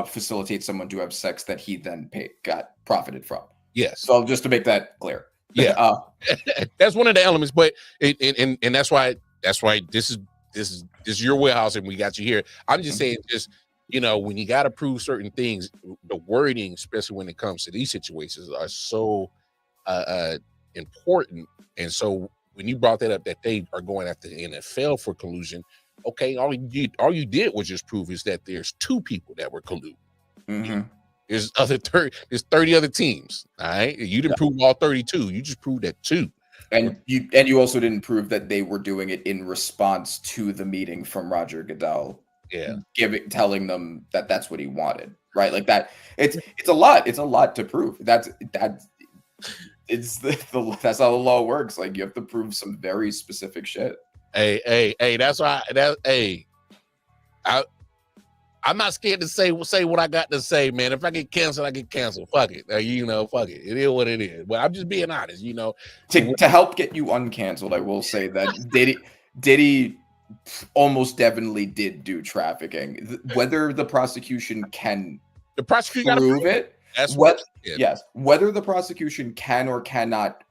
Speaker 4: facilitate someone to have sex that he then got profited from.
Speaker 3: Yes.
Speaker 4: So just to make that clear.
Speaker 3: Yeah. That's one of the elements, but and that's why this is your warehouse and we got you here. I'm just saying, just when you got to prove certain things, the wording, especially when it comes to these situations, are so important. And so when you brought that up, that they are going after the NFL for collusion, okay, all you did was just prove is that there's two people that were colluding.
Speaker 4: Mm-hmm.
Speaker 3: There's 30 other teams. All right, you didn't prove all 32. You just proved that two.
Speaker 4: And you also didn't prove that they were doing it in response to the meeting from Roger Goodell.
Speaker 3: Yeah,
Speaker 4: telling them that that's what he wanted, right? Like that. It's a lot. It's a lot to prove. That's how the law works. Like you have to prove some very specific shit.
Speaker 3: Hey, that's why. I'm not scared to say what I got to say, man. If I get canceled, I get canceled. Fuck it. Fuck it. It is what it is. But I'm just being honest,
Speaker 4: To help get you uncanceled, I will say that Diddy almost definitely did do trafficking. Whether the prosecution can prove it, whether the prosecution can or cannot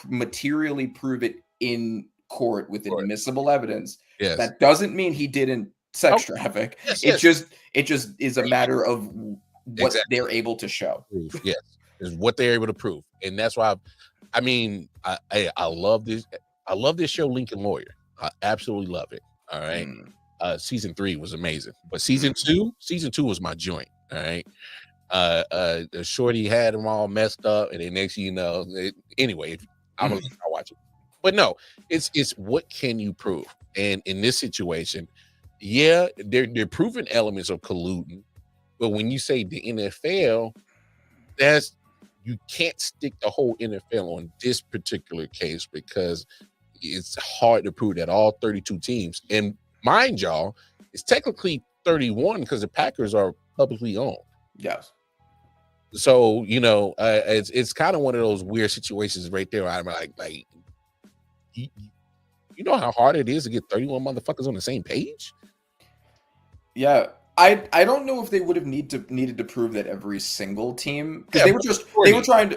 Speaker 4: materially prove it in court with admissible evidence, that doesn't mean he didn't sex traffic. It just is a matter of what they're able to show.
Speaker 3: Yes, is what they're able to prove, and that's why. I love this. I love this show, Lincoln Lawyer. I absolutely love it. All right. Season 3 was amazing, but season two was my joint. All right. The shorty had them all messed up, and then next thing you know, anyway, I'll watch it. But no, it's what can you prove? And in this situation, yeah, they're proving elements of colluding, but when you say the NFL, you can't stick the whole NFL on this particular case because it's hard to prove that all 32 teams, and mind y'all, it's technically 31 because the Packers are publicly owned.
Speaker 4: Yes.
Speaker 3: So it's kind of one of those weird situations right there. I'm like, you know how hard it is to get 31 motherfuckers on the same page.
Speaker 4: Yeah. I don't know if they would have needed to prove that every single team, because they were trying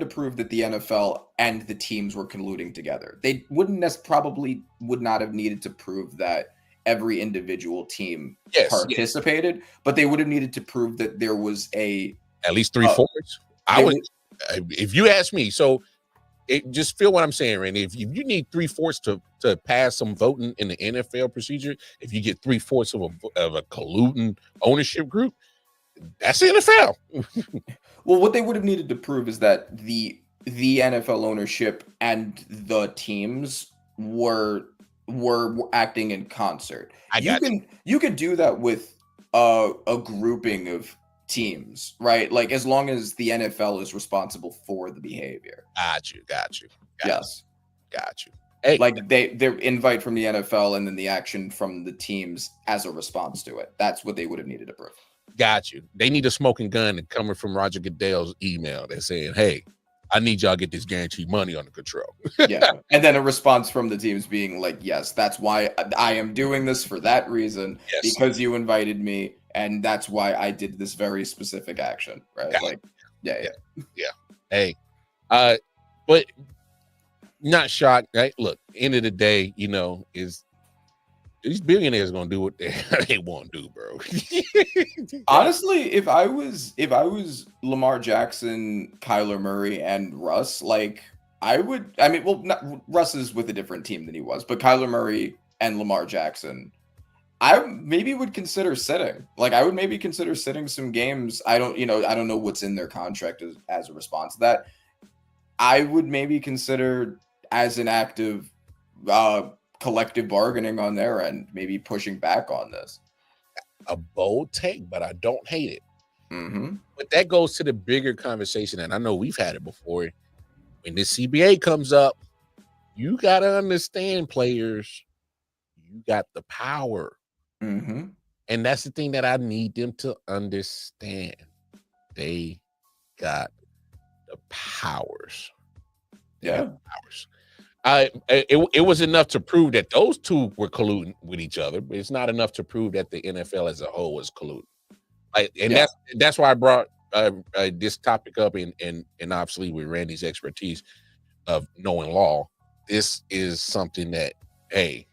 Speaker 4: to prove that the NFL and the teams were colluding together. They probably would not have needed to prove that every individual team participated, but they would have needed to prove that there was
Speaker 3: at least 3/4. If you ask me, so just feel what I'm saying, Randy. If you need 3/4 to pass some voting in the NFL procedure, if you get 3/4 of a colluding ownership group, that's the NFL.
Speaker 4: Well, what they would have needed to prove is that the NFL ownership and the teams were acting in concert. You can do that with a grouping of teams, right? Like as long as the NFL is responsible for the behavior.
Speaker 3: Got you.
Speaker 4: Yes.
Speaker 3: Got you. Hey,
Speaker 4: like their invite from the NFL and then the action from the teams as a response to it. That's what they would have needed to prove.
Speaker 3: Got you. They need a smoking gun coming from Roger Goodell's email that's saying, "Hey, I need y'all to get this guaranteed money under control."
Speaker 4: Yeah. And then a response from the teams being like, yes, that's why I am doing this for that reason,
Speaker 3: Yes.
Speaker 4: because you invited me, and that's why I did this very specific action. Right.
Speaker 3: Got
Speaker 4: Like, yeah.
Speaker 3: Hey, but not shocked. Right? Look, end of the day, is these billionaires gonna do what they want to do, bro.
Speaker 4: Honestly, if I was Lamar Jackson, Kyler Murray, and Russ, like Russ is with a different team than he was, but Kyler Murray and Lamar Jackson, I maybe would consider sitting. Like, I would maybe consider sitting some games. I don't know what's in their contract as a response to that. I would maybe consider as an active collective bargaining on their end, maybe pushing back on this.
Speaker 3: A bold take, but I don't hate it.
Speaker 4: Mm-hmm.
Speaker 3: But that goes to the bigger conversation, and I know we've had it before. When this CBA comes up, you got to understand, players, you got the power.
Speaker 4: Mm-hmm.
Speaker 3: And that's the thing that I need them to understand. They got the powers.
Speaker 4: Yeah.
Speaker 3: It was enough to prove that those two were colluding with each other, but it's not enough to prove that the NFL as a whole was colluding. That's why I brought this topic up, and obviously with Randy's expertise of knowing law, this is something that, hey,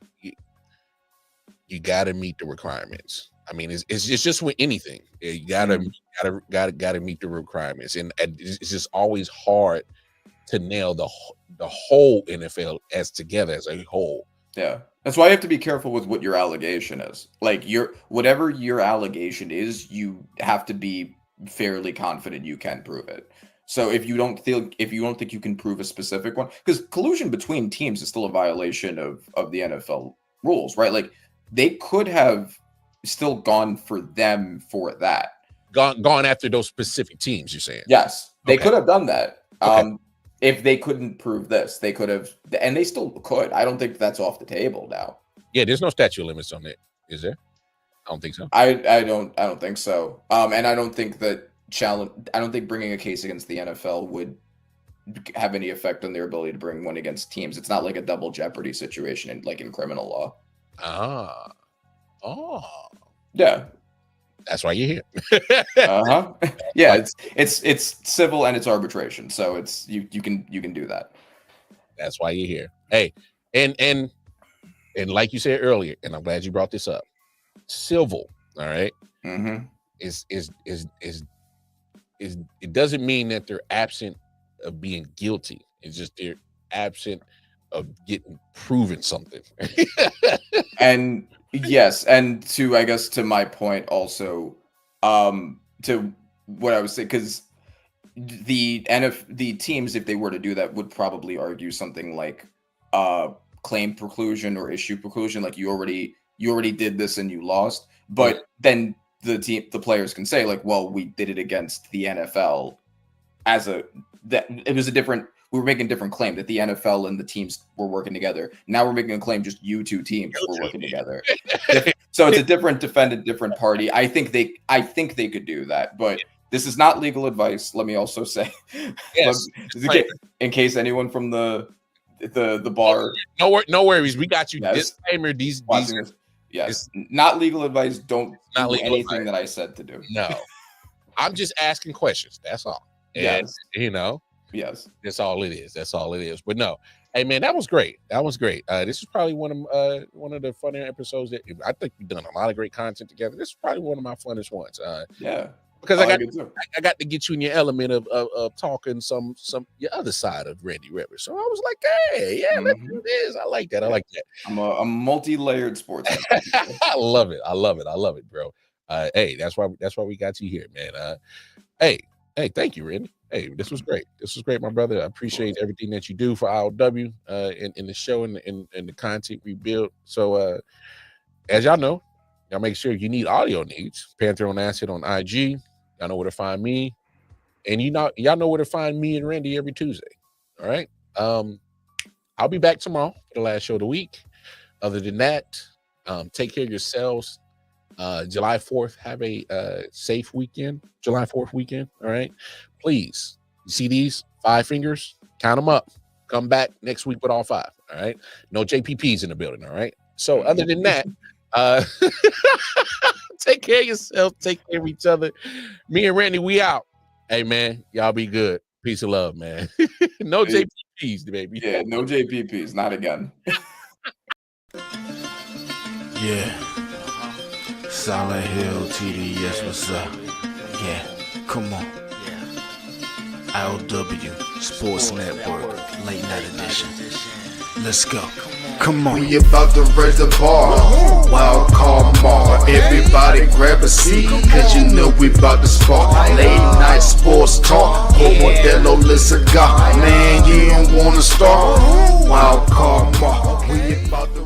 Speaker 3: you got to meet the requirements. I mean, it's just with anything. You gotta meet the requirements, and it's just always hard to nail the whole NFL as together as a whole.
Speaker 4: Yeah, that's why you have to be careful with what your allegation is. Like, whatever your allegation is, you have to be fairly confident you can prove it. So if you don't think you can prove a specific one, because collusion between teams is still a violation of the NFL rules, right? Like, they could have still gone for them for that.
Speaker 3: Gone after those specific teams, you're saying?
Speaker 4: Yes, they could have done that.
Speaker 3: Okay.
Speaker 4: If they couldn't prove this, they could have, and they still could. I don't think that's off the table now.
Speaker 3: Yeah, there's no statute of limits on it, is there? I don't think so.
Speaker 4: I don't think so. And I don't think that I don't think bringing a case against the NFL would have any effect on their ability to bring one against teams. It's not like a double jeopardy situation in criminal law. Yeah.
Speaker 3: That's why you're here.
Speaker 4: Yeah, it's civil and it's arbitration, so it's you can do that.
Speaker 3: That's why you're here. Hey, and like you said earlier, and I'm glad you brought this up. Civil, all right.
Speaker 4: Mm-hmm.
Speaker 3: Is it doesn't mean that they're absent of being guilty. It's just they're absent of getting proven something.
Speaker 4: And yes, and to my point also, to what I was saying, because the teams, if they were to do that, would probably argue something like claim preclusion or issue preclusion, like you already did this and you lost. But then the players can say, like, well, we did it against the NFL we were making a different claim that the NFL and the teams were working together. Now we're making a claim just you two teams were working together. So it's a different defendant, different party. I think they could do that, but this is not legal advice. Let me also say,
Speaker 3: yes,
Speaker 4: in case anyone from the bar.
Speaker 3: No worries. We got you.
Speaker 4: Yes.
Speaker 3: Disclaimer. These
Speaker 4: yes, not legal advice. Don't
Speaker 3: not
Speaker 4: do anything
Speaker 3: advice
Speaker 4: that I said to do.
Speaker 3: No, I'm just asking questions. That's all. And,
Speaker 4: yes.
Speaker 3: Yes, that's all it is. But no, hey man, that was great. This is probably one of the funnier episodes that I think we've done a lot of great content together. This is probably one of my funnest ones.
Speaker 4: Yeah,
Speaker 3: because I got to get you in your element of talking some your other side of Randy Rivers. So I was like, hey, yeah, let's do this. I like that.
Speaker 4: I'm a multi-layered sportsman.
Speaker 3: I love it, bro. Hey, that's why we got you here, man. Hey, thank you, Randy. Hey, this was great. My brother. I appreciate everything that you do for I.O.W. In the show and the content we build. So as y'all know, y'all make sure you need audio needs. Panther on Acid on IG. Y'all know where to find me. And y'all know where to find me and Randy every Tuesday. All right. I'll be back tomorrow for the last show of the week. Other than that, take care of yourselves. July 4th, have a safe weekend. July 4th weekend. All right. Please, you see these 5 fingers? Count them up. Come back next week with all 5. All right. No JPPs in the building. All right. So other than that, take care of yourself. Take care of each other. Me and Randy, we out. Hey, man, y'all be good. Peace and love, man. No JPPs, baby.
Speaker 4: Yeah, no JPPs. Not again.
Speaker 1: Yeah. Solid Hill TDS, what's up? Yeah, come on. I.O.W. Sports Network, late night edition. Let's go. Come on.
Speaker 2: We about to raise the bar. Wild card Mar. Everybody grab a seat, cause you know we about to spark. Late night sports talk. Modelo Le Cigar. Man, you don't wanna start. Wild card Mar. We about to